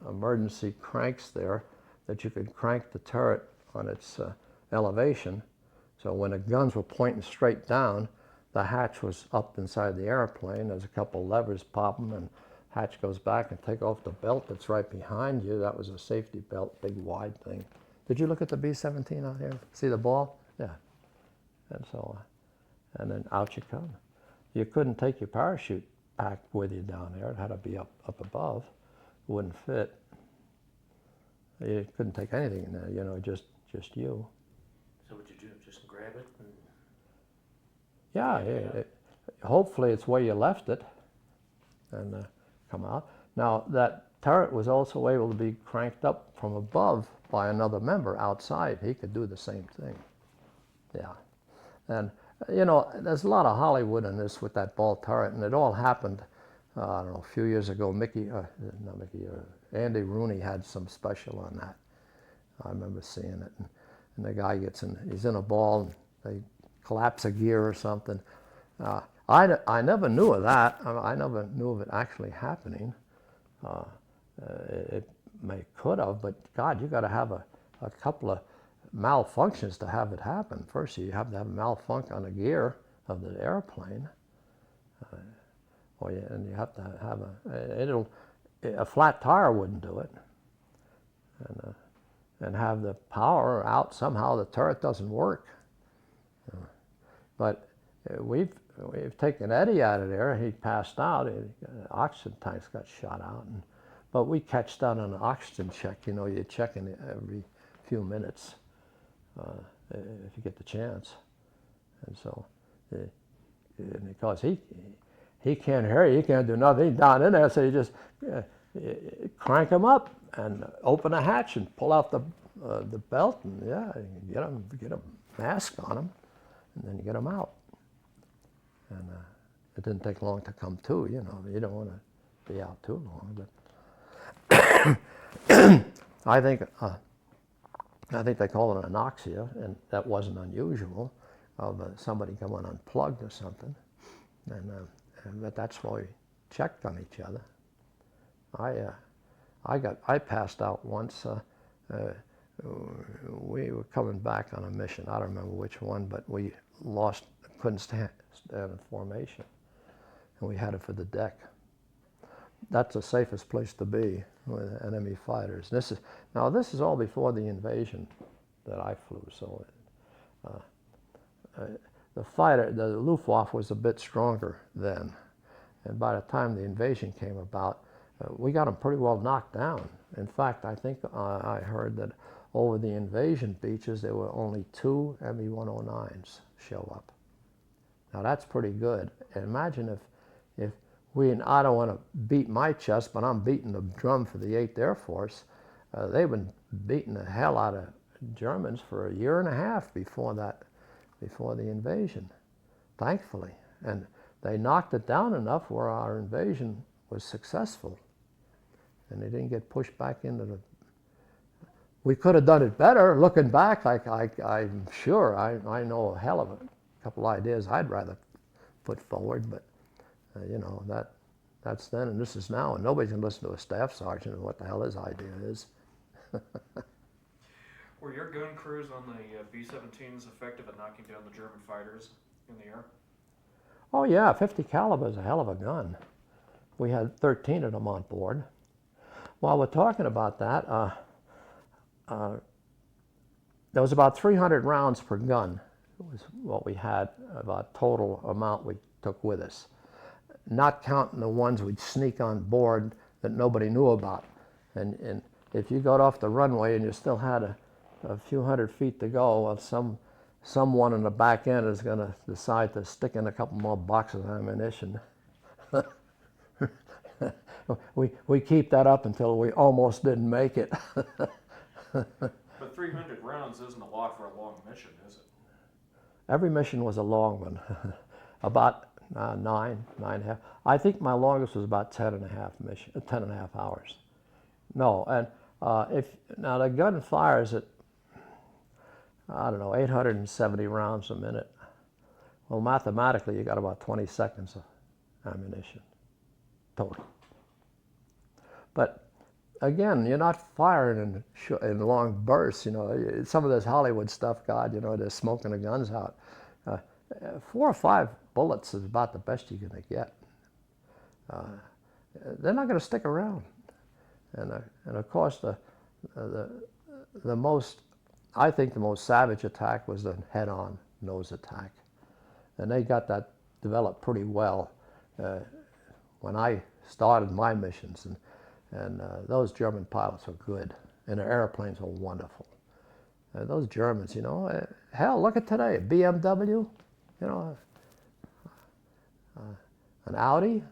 emergency cranks there that you could crank the turret on its elevation. So when the guns were pointing straight down, the hatch was up inside the airplane. There's a couple levers, pop them, and hatch goes back and take off the belt that's right behind you. That was a safety belt, big wide thing. Did you look at the B-17 out here? See the ball? Yeah. And so, and then out you come. You couldn't take your parachute pack with you down there. It had to be up above. It wouldn't fit. You couldn't take anything in there, you know, just you. So what you do? Just grab it? And Yeah, hopefully it's where you left it and come out. Now that turret was also able to be cranked up from above by another member outside. He could do the same thing. Yeah, and you know, there's a lot of Hollywood in this with that ball turret, and it all happened, I don't know, a few years ago. Andy Rooney had some special on that. I remember seeing it, and the guy gets in, he's in a ball, and they collapse a gear or something. I never knew of that. I never knew of it actually happening. It could have, but God, you got to have a couple of malfunctions to have it happen. First, you have to have a malfunction on the gear of the airplane, and you have to have a flat tire wouldn't do it, and have the power out somehow. The turret doesn't work. But we've taken Eddie out of there. He passed out. Oxygen tanks got shot out, but we catch that on an oxygen check. You know, you're checking it every few minutes if you get the chance. And so, and because he can't hear you, he can't do nothing. He's down in there, so you just crank him up and open a hatch and pull out the belt, and yeah, get a mask on him, and then you get him out. And it didn't take long to come to. You know, you don't want to be out too long, but I think they call it anoxia, and that wasn't unusual, of somebody coming unplugged or something, but that's why we checked on each other. I passed out once. We were coming back on a mission. I don't remember which one, but we couldn't stand in formation, and we headed for the deck. That's the safest place to be with enemy fighters. This is all before the invasion that I flew. So the Luftwaffe was a bit stronger then, and by the time the invasion came about, we got them pretty well knocked down. In fact, I think I heard that over the invasion beaches there were only 2 ME-109s show up. Now that's pretty good. And imagine if I don't want to beat my chest, but I'm beating the drum for the 8th Air Force. They've been beating the hell out of Germans for a year and a half before the invasion, thankfully. And they knocked it down enough where our invasion was successful, and they didn't get pushed back into the. We could have done it better. Looking back, I'm sure I know a hell of a couple ideas I'd rather put forward, but you know, that's then and this is now, and nobody's gonna listen to a staff sergeant and what the hell his idea is. Were your gun crews on the B-17s effective at knocking down the German fighters in the air? Oh yeah, 50 caliber is a hell of a gun. We had 13 of them on board. While we're talking about that, there was about 300 rounds per gun. It was what we had, about total amount we took with us, not counting the ones we'd sneak on board that nobody knew about. And if you got off the runway and you still had a few hundred feet to go, well, someone in the back end is going to decide to stick in a couple more boxes of ammunition. We keep that up until we almost didn't make it. But 300 rounds isn't a lot for a long mission, is it? Every mission was a long one, about 9.5. I think my longest was about 10.5 hours. No, and now the gun fires at, I don't know, 870 rounds a minute. Well, mathematically, you got about 20 seconds of ammunition total. But again, you're not firing in long bursts. You know, some of this Hollywood stuff, God, you know, they're smoking the guns out. 4 or 5 bullets is about the best you're going to get. They're not going to stick around. And of course, the most, I think the most savage attack was the head-on nose attack. And they got that developed pretty well when I started my missions. And those German pilots were good, and their airplanes were wonderful. Those Germans, you know, hell, look at today, BMW, you know, an Audi.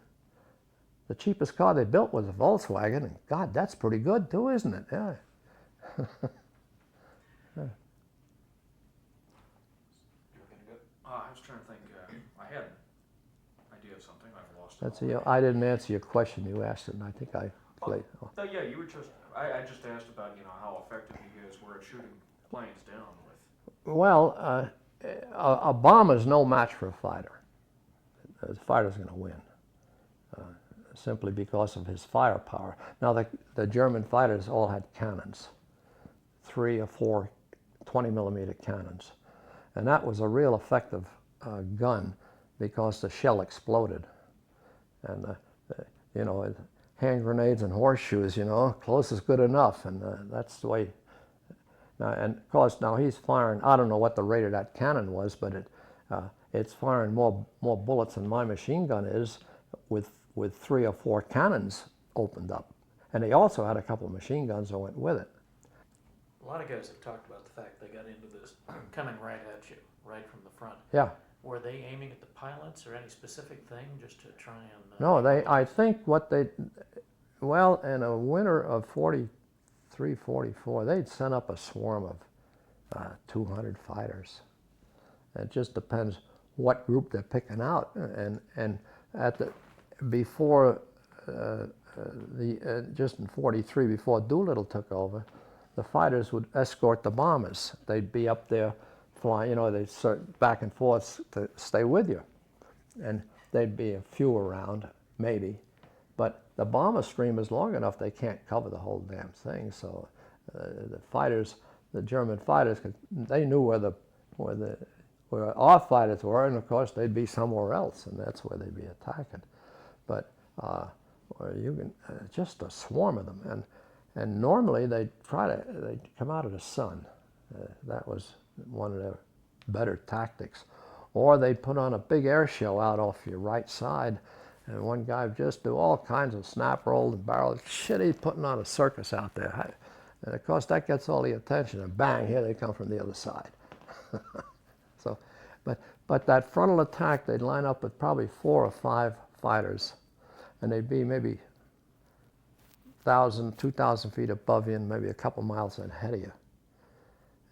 The cheapest car they built was a Volkswagen, and God, that's pretty good too, isn't it? Yeah. You were gonna go? I was trying to think. I had an idea of something. I've lost it. That's I didn't answer your question. You asked it, and I think I played. Oh, yeah, you were just. I just asked about how effective you guys were at shooting planes down with. Well, a bomber is no match for a fighter. The fighter's going to win. Simply because of his firepower. Now, the German fighters all had cannons, 3 or 4 20-millimeter cannons. And that was a real effective gun because the shell exploded. And, you know, hand grenades and horseshoes, you know, close is good enough. And that's the way. Now, and of course, now he's firing, I don't know what the rate of that cannon was, but it's firing more bullets than my machine gun is with 3 or 4 cannons opened up. And they also had a couple of machine guns that went with it. A lot of guys have talked about the fact they got into this coming right at you, right from the front. Yeah. Were they aiming at the pilots or any specific thing just to try and... No, I think well, in a winter of 43, 44, they'd sent up a swarm of 200 fighters. It just depends what group they're picking out. And before just in 43, before Doolittle took over, the fighters would escort the bombers. They'd be up there flying, you know, they'd back and forth to stay with you. And there'd be a few around, maybe. But the bomber stream is long enough, they can't cover the whole damn thing. So the German fighters, they knew where our fighters were, and of course they'd be somewhere else, and that's where they'd be attacking. But you can just a swarm of them, and normally they'd come out of the sun. That was one of their better tactics, or they'd put on a big air show out off your right side, and one guy would just do all kinds of snap rolls and barrels. Shit, he's putting on a circus out there, and of course that gets all the attention, and bang, here they come from the other side. So, but that frontal attack, they'd line up with probably 4 or 5 fighters, and they'd be maybe 1,000, 2,000 feet above you and maybe a couple miles ahead of you.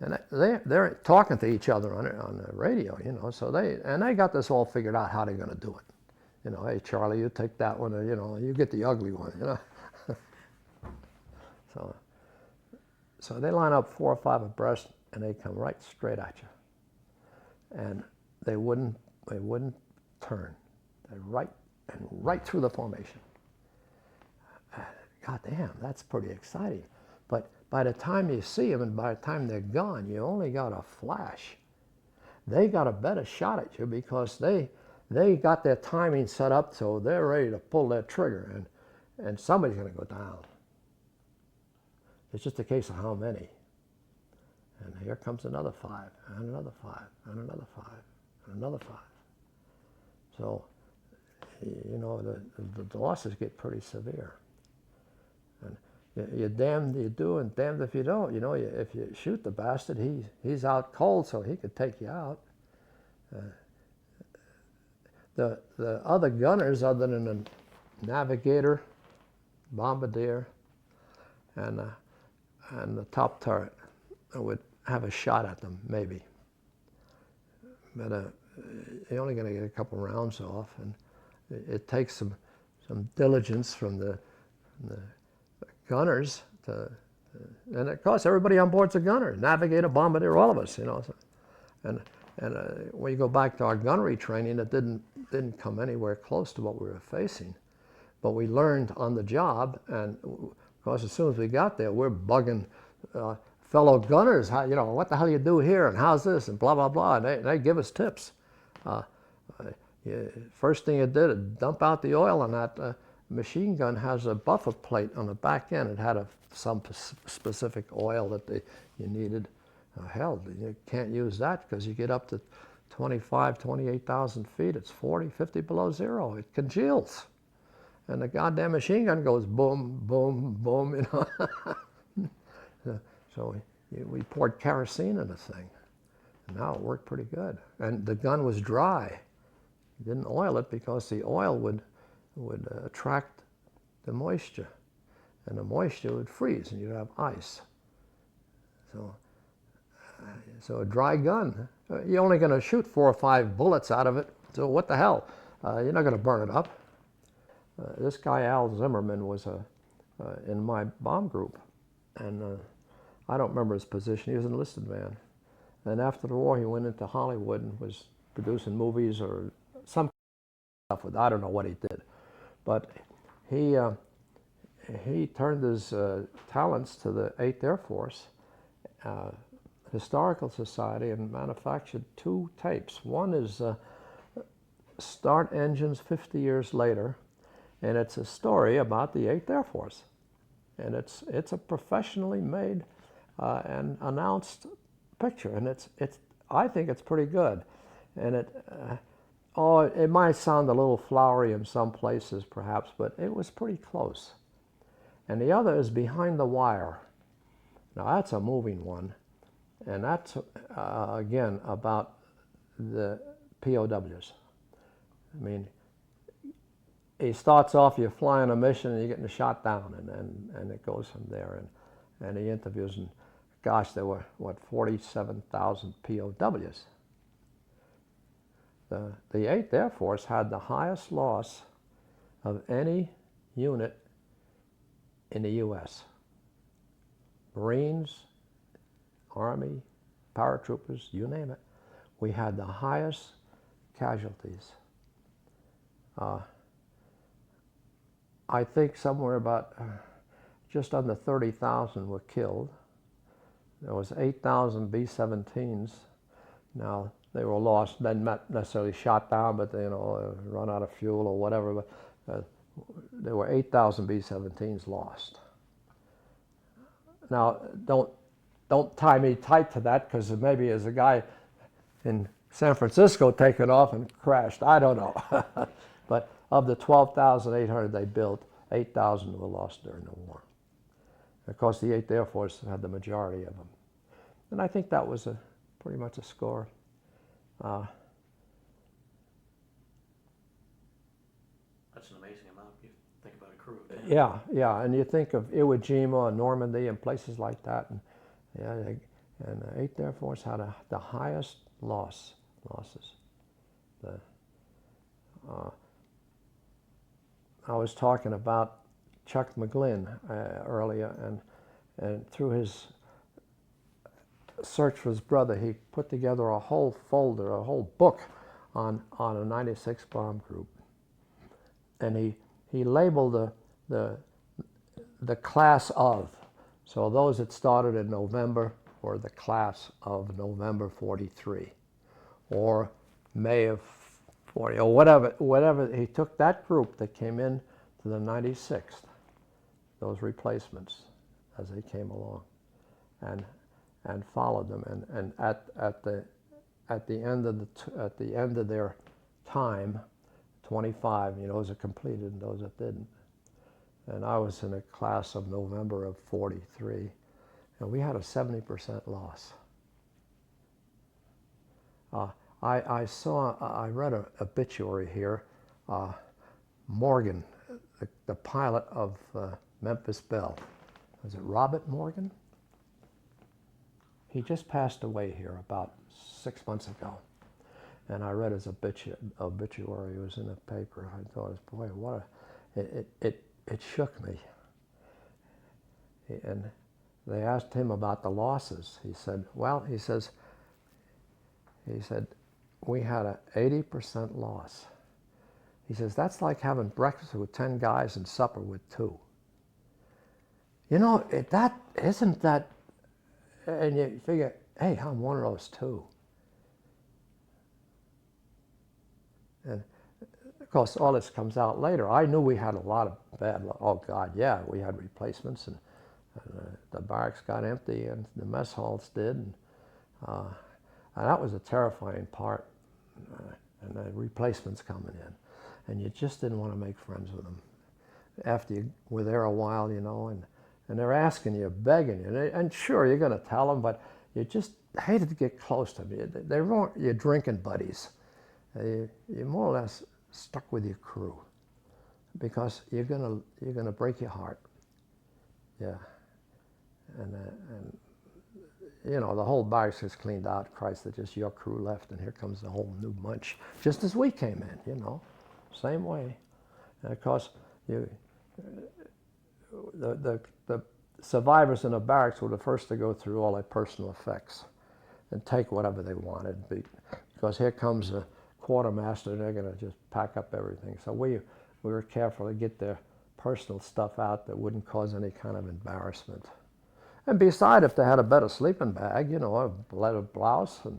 And they're talking to each other on the radio, you know, so they got this all figured out how they're going to do it. You know, hey, Charlie, you take that one, or, you know, you get the ugly one, you know. So they line up 4 or 5 abreast, and they come right straight at you. And they wouldn't turn. They're right through the formation. God damn, that's pretty exciting. But by the time you see them and by the time they're gone, you only got a flash. They got a better shot at you because they got their timing set up so they're ready to pull that trigger, and somebody's going to go down. It's just a case of how many. And here comes another 5, and another 5, and another 5, and another 5. So, you know, the losses get pretty severe. And you're damned you do and damned if you don't. You know, if you shoot the bastard, he's out cold, so he could take you out. The other gunners, other than the navigator, bombardier, and the top turret, would have a shot at them, maybe. But you're only going to get a couple rounds off, and it takes some diligence from the gunners and of course everybody on board's a gunner, navigator, bombardier, all of us, you know. So, And when you go back to our gunnery training, it didn't come anywhere close to what we were facing. But we learned on the job, and of course, as soon as we got there, we're bugging fellow gunners. How, what the hell you do here, and how's this, and blah blah blah. And they give us tips. First thing it did, it dump out the oil on that machine gun. Has a buffer plate on the back end. It had some specific oil that you needed. Hell, you can't use that because you get up to 25, 28,000 feet. It's 40, 50 below zero. It congeals. And the goddamn machine gun goes boom, boom, boom, So we poured kerosene in the thing. And now it worked pretty good. And the gun was dry. You didn't oil it because the oil would attract the moisture. And the moisture would freeze and you'd have ice. So a dry gun, you're only going to shoot 4 or 5 bullets out of it. So what the hell? You're not going to burn it up. This guy Al Zimmerman was in my bomb group, and I don't remember his position. He was an enlisted man, and after the war he went into Hollywood and was producing movies or some stuff with. I don't know what he did, but he turned his talents to the 8th Air Force Historical Society and manufactured 2 tapes. One is Start Engines 50 Years Later, and it's a story about the 8th Air Force. And it's a professionally made and announced picture, and I think it's pretty good. And it might sound a little flowery in some places perhaps, but it was pretty close. And the other is Behind the Wire. Now that's a moving one. And that's, again, about the POWs. I mean, he starts off, you fly on a mission and you're getting shot down, and it goes from there. And he interviews, and gosh, there were, 47,000 POWs. The 8th Air Force had the highest loss of any unit in the U.S. Marines, Army, paratroopers, you name it. We had the highest casualties. I think somewhere about just under 30,000 were killed. There was 8,000 B-17s. Now, they were lost, then not necessarily shot down, but they, run out of fuel or whatever. But there were 8,000 B-17s lost. Now, don't tie me tight to that, because maybe there's a guy in San Francisco taken off and crashed. I don't know. But of the 12,800 they built, 8,000 were lost during the war. Of course, the 8th Air Force had the majority of them. And I think that was pretty much a score. That's an amazing amount. You think about a crew of 10. Yeah, and you think of Iwo Jima and Normandy and places like that. And the 8th Air Force had the highest losses. I was talking about Chuck McGlynn earlier, and through his search for his brother, he put together a whole folder, a whole book on a 96 bomb group, and he labeled the class of. So those that started in November were the class of November 43, or May of 40, or whatever. He took that group that came in to the 96th, those replacements as they came along, and followed them. And at the end of their time, 25, those that completed and those that didn't. And I was in a class of November of 43, and we had a 70% loss. I read an obituary here. Morgan, the pilot of Memphis Belle. Was it Robert Morgan? He just passed away here about 6 months ago. And I read his obituary. It was in the paper. I thought, boy, it shook me. And they asked him about the losses. He said, He said, we had an 80% loss. He says, that's like having breakfast with 10 guys and supper with 2. You know, that isn't that, and you figure, hey, I'm one of those 2. And of course, all this comes out later. I knew we had a lot of bad luck. Oh God, yeah, we had replacements, and the barracks got empty, and the mess halls did, and that was a terrifying part. And the replacements coming in, and you just didn't want to make friends with them. After you were there a while, you know, and they're asking you, begging you, and sure, you're going to tell them, but you just hated to get close to them. They weren't your drinking buddies. You more or less stuck with your crew because you're gonna break your heart. Yeah, and you know, the whole barracks is cleaned out. Christ, there's just your crew left, and here comes the whole new bunch. Just as we came in, you know, same way. And of course, the survivors in the barracks were the first to go through all their personal effects and take whatever they wanted, because here comes the quartermaster, and they're going to just pack up everything. So we were careful to get their personal stuff out that wouldn't cause any kind of embarrassment. And beside, if they had a better sleeping bag, you know, a leather blouse and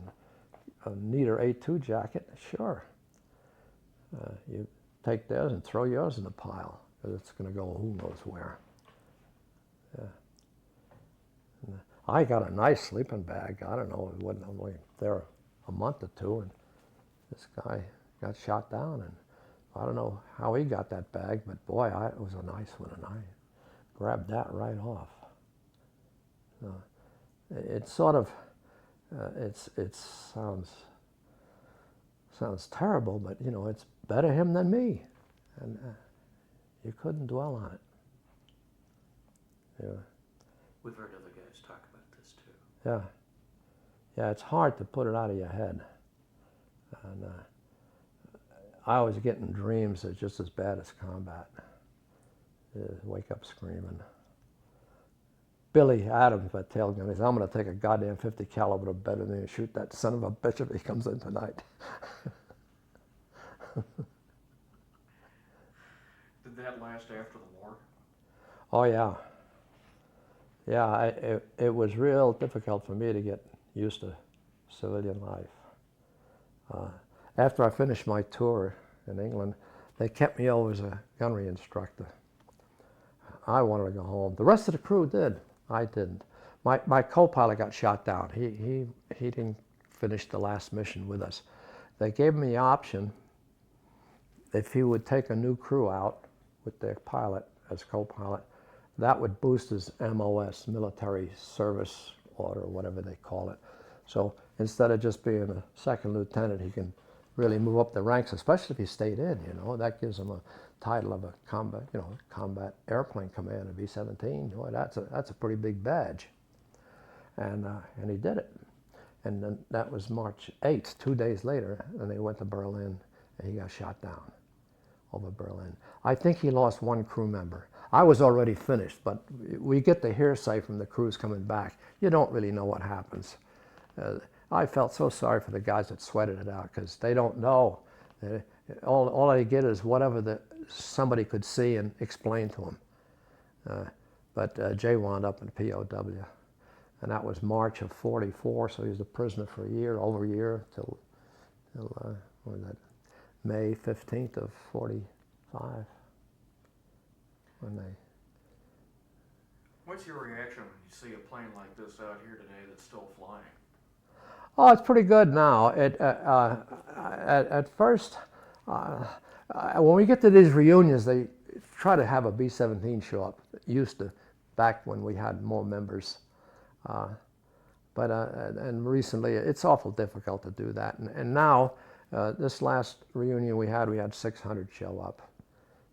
a neater A2 jacket, sure. You take theirs and throw yours in the pile, because it's going to go who knows where. Yeah. And I got a nice sleeping bag. I don't know, it wasn't only there a month or 2, and this guy got shot down, and I don't know how he got that bag, but boy, it was a nice one, and I grabbed that right off. It's sort of, it sounds terrible, but you know, it's better him than me, and you couldn't dwell on it. Yeah. We've heard other guys talk about this too. Yeah, yeah, it's hard to put it out of your head, and I was getting dreams that just as bad as combat. Wake up screaming. Billy Adams, my tail gun, says, I'm going to take a goddamn 50 caliber to bed and then shoot that son of a bitch if he comes in tonight. Did that last after the war? Oh yeah. Yeah, it was real difficult for me to get used to civilian life. After I finished my tour in England, they kept me over as a gunnery instructor. I wanted to go home. The rest of the crew did. I didn't. My co-pilot got shot down. He didn't finish the last mission with us. They gave him the option if he would take a new crew out with their pilot as co-pilot, that would boost his MOS, military service order, or whatever they call it. So instead of just being a second lieutenant, he can really move up the ranks, especially if he stayed in, you know. That gives him a title of a combat, you know, combat airplane commander, B-17. Boy, that's a pretty big badge. And he did it. And then that was March 8th, 2 days later, and they went to Berlin, and he got shot down over Berlin. I think he lost 1 crew member. I was already finished, but we get the hearsay from the crews coming back. You don't really know what happens. I felt so sorry for the guys that sweated it out, because they don't know. All they get is whatever somebody could see and explain to them. But Jay wound up in POW, and that was March of '44, so he was a prisoner for over a year, till what was that, May 15th of '45, when they... What's your reaction when you see a plane like this out here today that's still flying? Oh, it's pretty good now. At first, when we get to these reunions, they try to have a B-17 show up. Used to, back when we had more members. And recently, it's awful difficult to do that. And now, this last reunion we had 600 show up.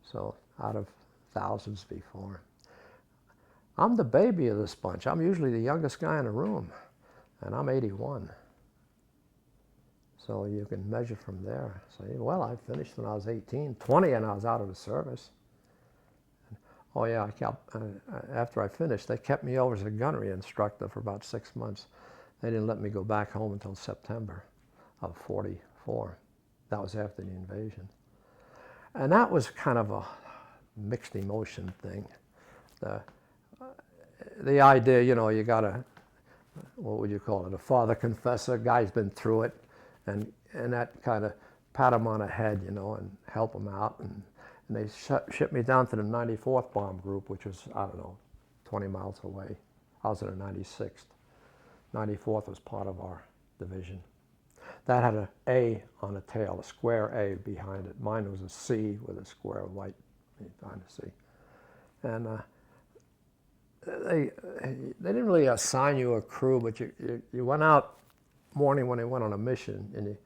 So out of thousands before. I'm the baby of this bunch. I'm usually the youngest guy in the room, and I'm 81. So you can measure from there. Say, well, I finished when I was 18, 20, and I was out of the service. Oh yeah, after I finished, they kept me over as a gunnery instructor for about 6 months. They didn't let me go back home until September. of 44. That was after the invasion. And that was kind of a mixed emotion thing. The idea, you know, you got a, what would you call it, a father confessor, guy's been through it, and that kind of pat him on the head, you know, and help him out. And they shipped me down to the 94th Bomb Group, which was, I don't know, 20 miles away. I was in the 96th. 94th was part of our division. That had an A on the tail, a square A behind it. Mine was a C with a square white behind the C. And they didn't really assign you a crew, but you went out morning when they went on a mission, and you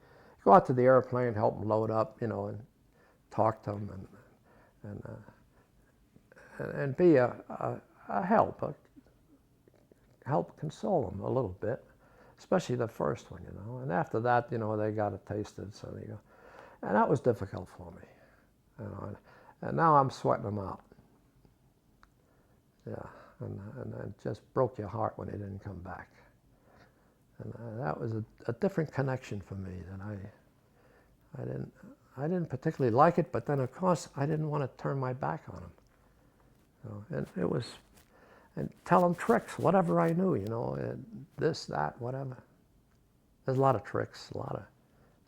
go out to the airplane, help them load up, you know, and talk to them, and be a help, help console them a little bit, especially the first one, you know. And after that, you know, they got it tasted, so they go. And that was difficult for me, you know. And now I'm sweating them out. Yeah, and it just broke your heart when they didn't come back. And that was a different connection for me that I didn't particularly like it, but then of course I didn't want to turn my back on them. So, and it was, and tell them tricks, whatever I knew, you know, this, that, whatever. There's a lot of tricks, a lot of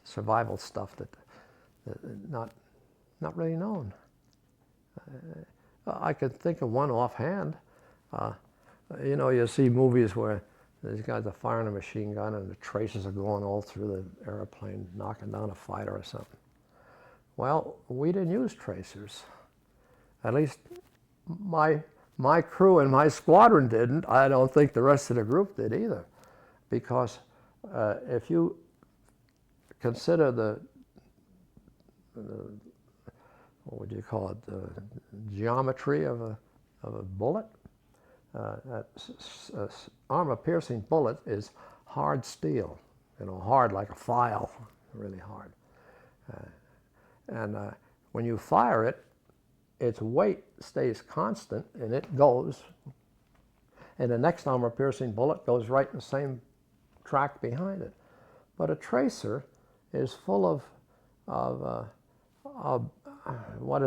survival stuff that not really known. I could think of one offhand. You know, you see movies where these guys are firing a machine gun and the tracers are going all through the airplane, knocking down a fighter or something. Well, we didn't use tracers. At least my crew and my squadron didn't. I don't think the rest of the group did either. Because if you consider the what would you call it, the geometry of a bullet, armor-piercing bullet is hard steel, you know, hard like a file, really hard. And when you fire it, its weight stays constant and it goes, and the next armor-piercing bullet goes right in the same track behind it. But a tracer is full of what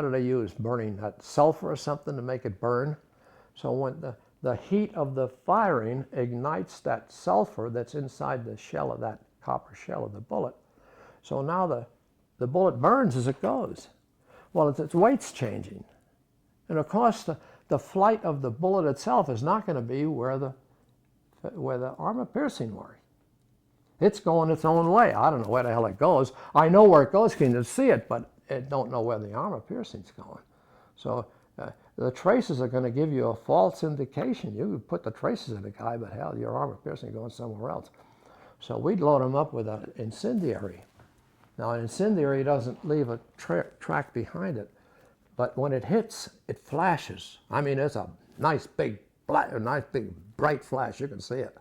do they use, burning that sulfur or something to make it burn? So when the heat of the firing ignites that sulfur that's inside the shell of that copper shell of the bullet. So now the bullet burns as it goes. Well, its weight's changing. And of course the flight of the bullet itself is not going to be where the armor-piercing were. It's going its own way. I don't know where the hell it goes. I know where it goes, can you see it, but I don't know where the armor-piercing's going. So the traces are going to give you a false indication. You could put the traces in the guy, but hell, your armor-piercing going somewhere else. So we'd load them up with an incendiary. Now, an incendiary doesn't leave a track behind it, but when it hits, it flashes. I mean, it's a nice big bright flash. You can see it.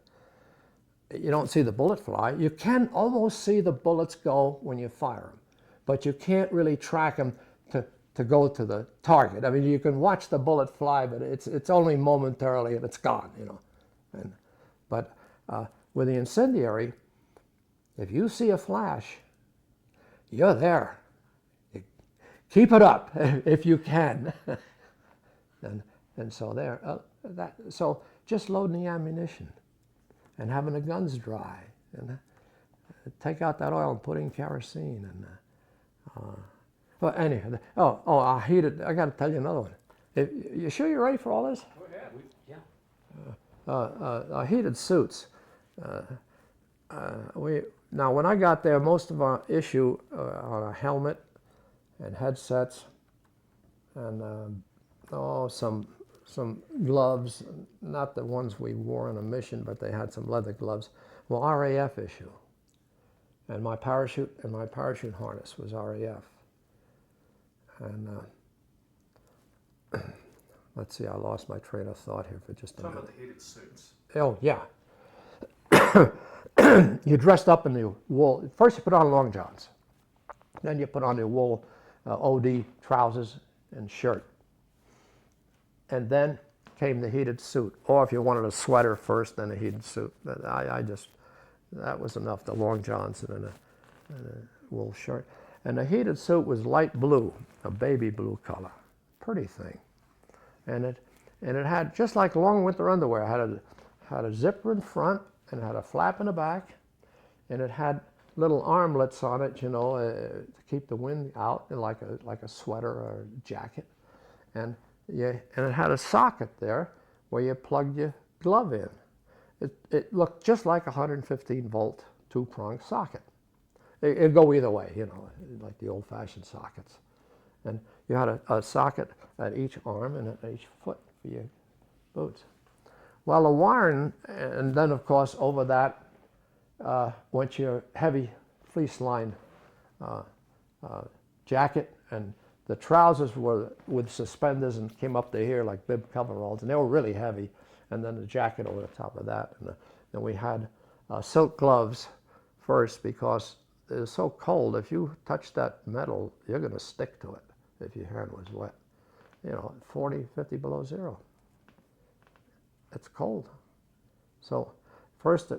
You don't see the bullet fly. You can almost see the bullets go when you fire them, but you can't really track them to go to the target. I mean, you can watch the bullet fly, but it's only momentarily and it's gone, you know. But with the incendiary, if you see a flash, you're there. Keep it up if you can. and so there. So just loading the ammunition and having the guns dry, and take out that oil and put in kerosene. And well, anyhow, I heated. I got to tell you another one. You sure you're ready for all this? Go ahead. Yeah. Heated suits. Now, when I got there, most of our issue on a helmet and headsets, and some gloves, not the ones we wore on a mission, but they had some leather gloves. Well, RAF issue, and my parachute harness was RAF. And let's see, I lost my train of thought here for just a minute. Talk about the heated suits. Oh yeah. You dressed up in the wool. First you put on long johns, then you put on the wool OD trousers and shirt. And then came the heated suit. Or if you wanted a sweater first, then a heated suit. But I just that was enough, the long johns and a wool shirt. And the heated suit was light blue, a baby blue color, pretty thing. And it had, just like long winter underwear, had a zipper in front and had a flap in the back, and it had little armlets on it, to keep the wind out, like a sweater or a jacket. And it had a socket there where you plugged your glove in. It looked just like a 115 volt two-prong socket. It'd go either way, like the old-fashioned sockets. And you had a socket at each arm and at each foot for your boots. Well, the wiring, and then of course over that went your heavy fleece-lined jacket, and the trousers were with suspenders and came up to here like bib coveralls, and they were really heavy. And then the jacket over the top of that. And then we had silk gloves first, because it was so cold. If you touch that metal, you're going to stick to it if your hand was wet. 40, 50 below zero. It's cold. So first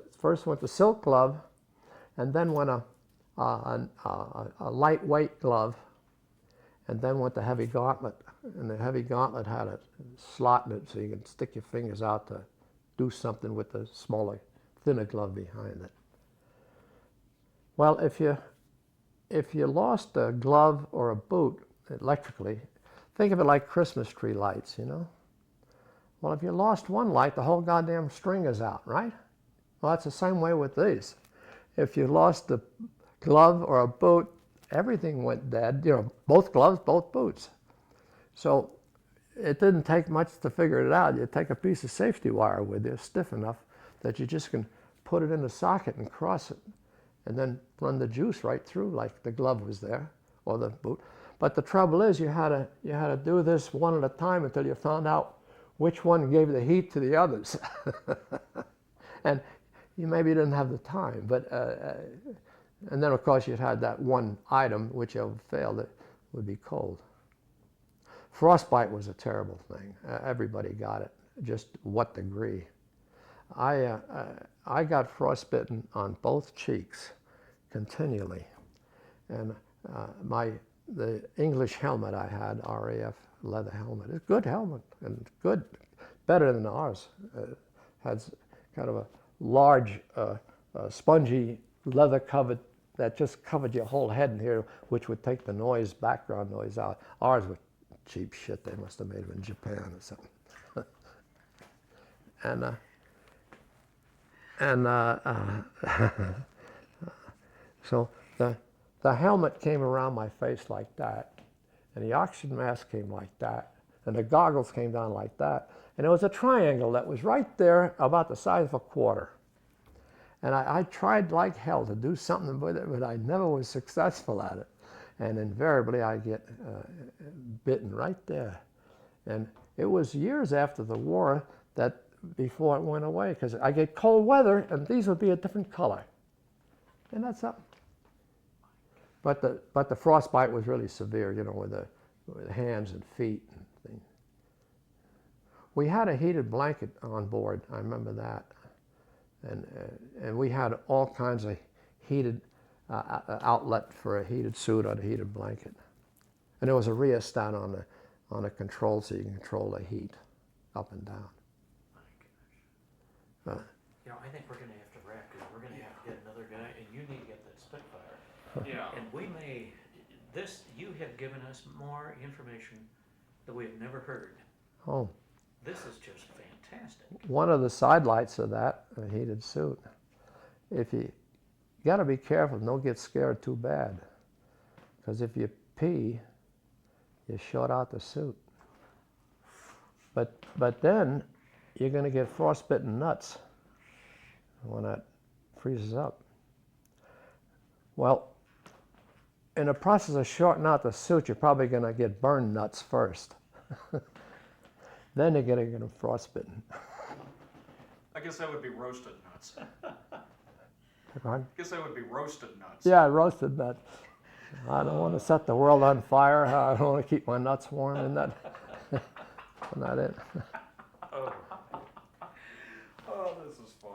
went the silk glove, and then went a lightweight glove, and then went the heavy gauntlet. And the heavy gauntlet had a slot in it so you could stick your fingers out to do something with the smaller, thinner glove behind it. Well, if you lost a glove or a boot electrically, think of it like Christmas tree lights, Well, if you lost one light, the whole goddamn string is out, right? Well, that's the same way with these. If you lost a glove or a boot, everything went dead. Both gloves, both boots. So it didn't take much to figure it out. You take a piece of safety wire with you, stiff enough that you just can put it in the socket and cross it, and then run the juice right through like the glove was there, or the boot. But the trouble is, you had to do this one at a time until you found out which one gave the heat to the others. And you maybe didn't have the time, but and then of course you had that one item which failed, it would be cold. Frostbite was a terrible thing. Everybody got it, just what degree. I got frostbitten on both cheeks continually, and the English helmet I had, RAF leather helmet, it's a good helmet and good, better than ours. Had kind of a large, spongy leather covered that just covered your whole head in here, which would take the background noise out. Ours were cheap shit. They must have made them in Japan or something. So the helmet came around my face like that, and the oxygen mask came like that, and the goggles came down like that, and there was a triangle that was right there about the size of a quarter. And I tried like hell to do something with it, but I never was successful at it. And invariably I get bitten right there. And it was years after the war before it went away, because I get cold weather and these would be a different color. And that's something. But the frostbite was really severe, with the hands and feet and things. We had a heated blanket on board, I remember that. And we had all kinds of heated outlet for a heated suit or a heated blanket. And there was a rheostat on a control so you can control the heat up and down. My gosh. I think we're going to have to wrap, because we're going to have to get another guy, and you need to get that Spitfire. Yeah. And you have given us more information that we have never heard. Oh. This is just fantastic. One of the side lights of that, a heated suit, you got to be careful, don't get scared too bad, because if you pee, you short out the suit. But then you're going to get frostbitten nuts when that freezes up. Well, in the process of shorting out the suit, you're probably going to get burned nuts first. Then you're going to get them frostbitten. I guess that would be roasted nuts. Right? I guess that would be roasted nuts. Yeah, roasted nuts. I don't want to set the world on fire. I don't want to keep my nuts warm. Isn't that it? Oh, this is fun.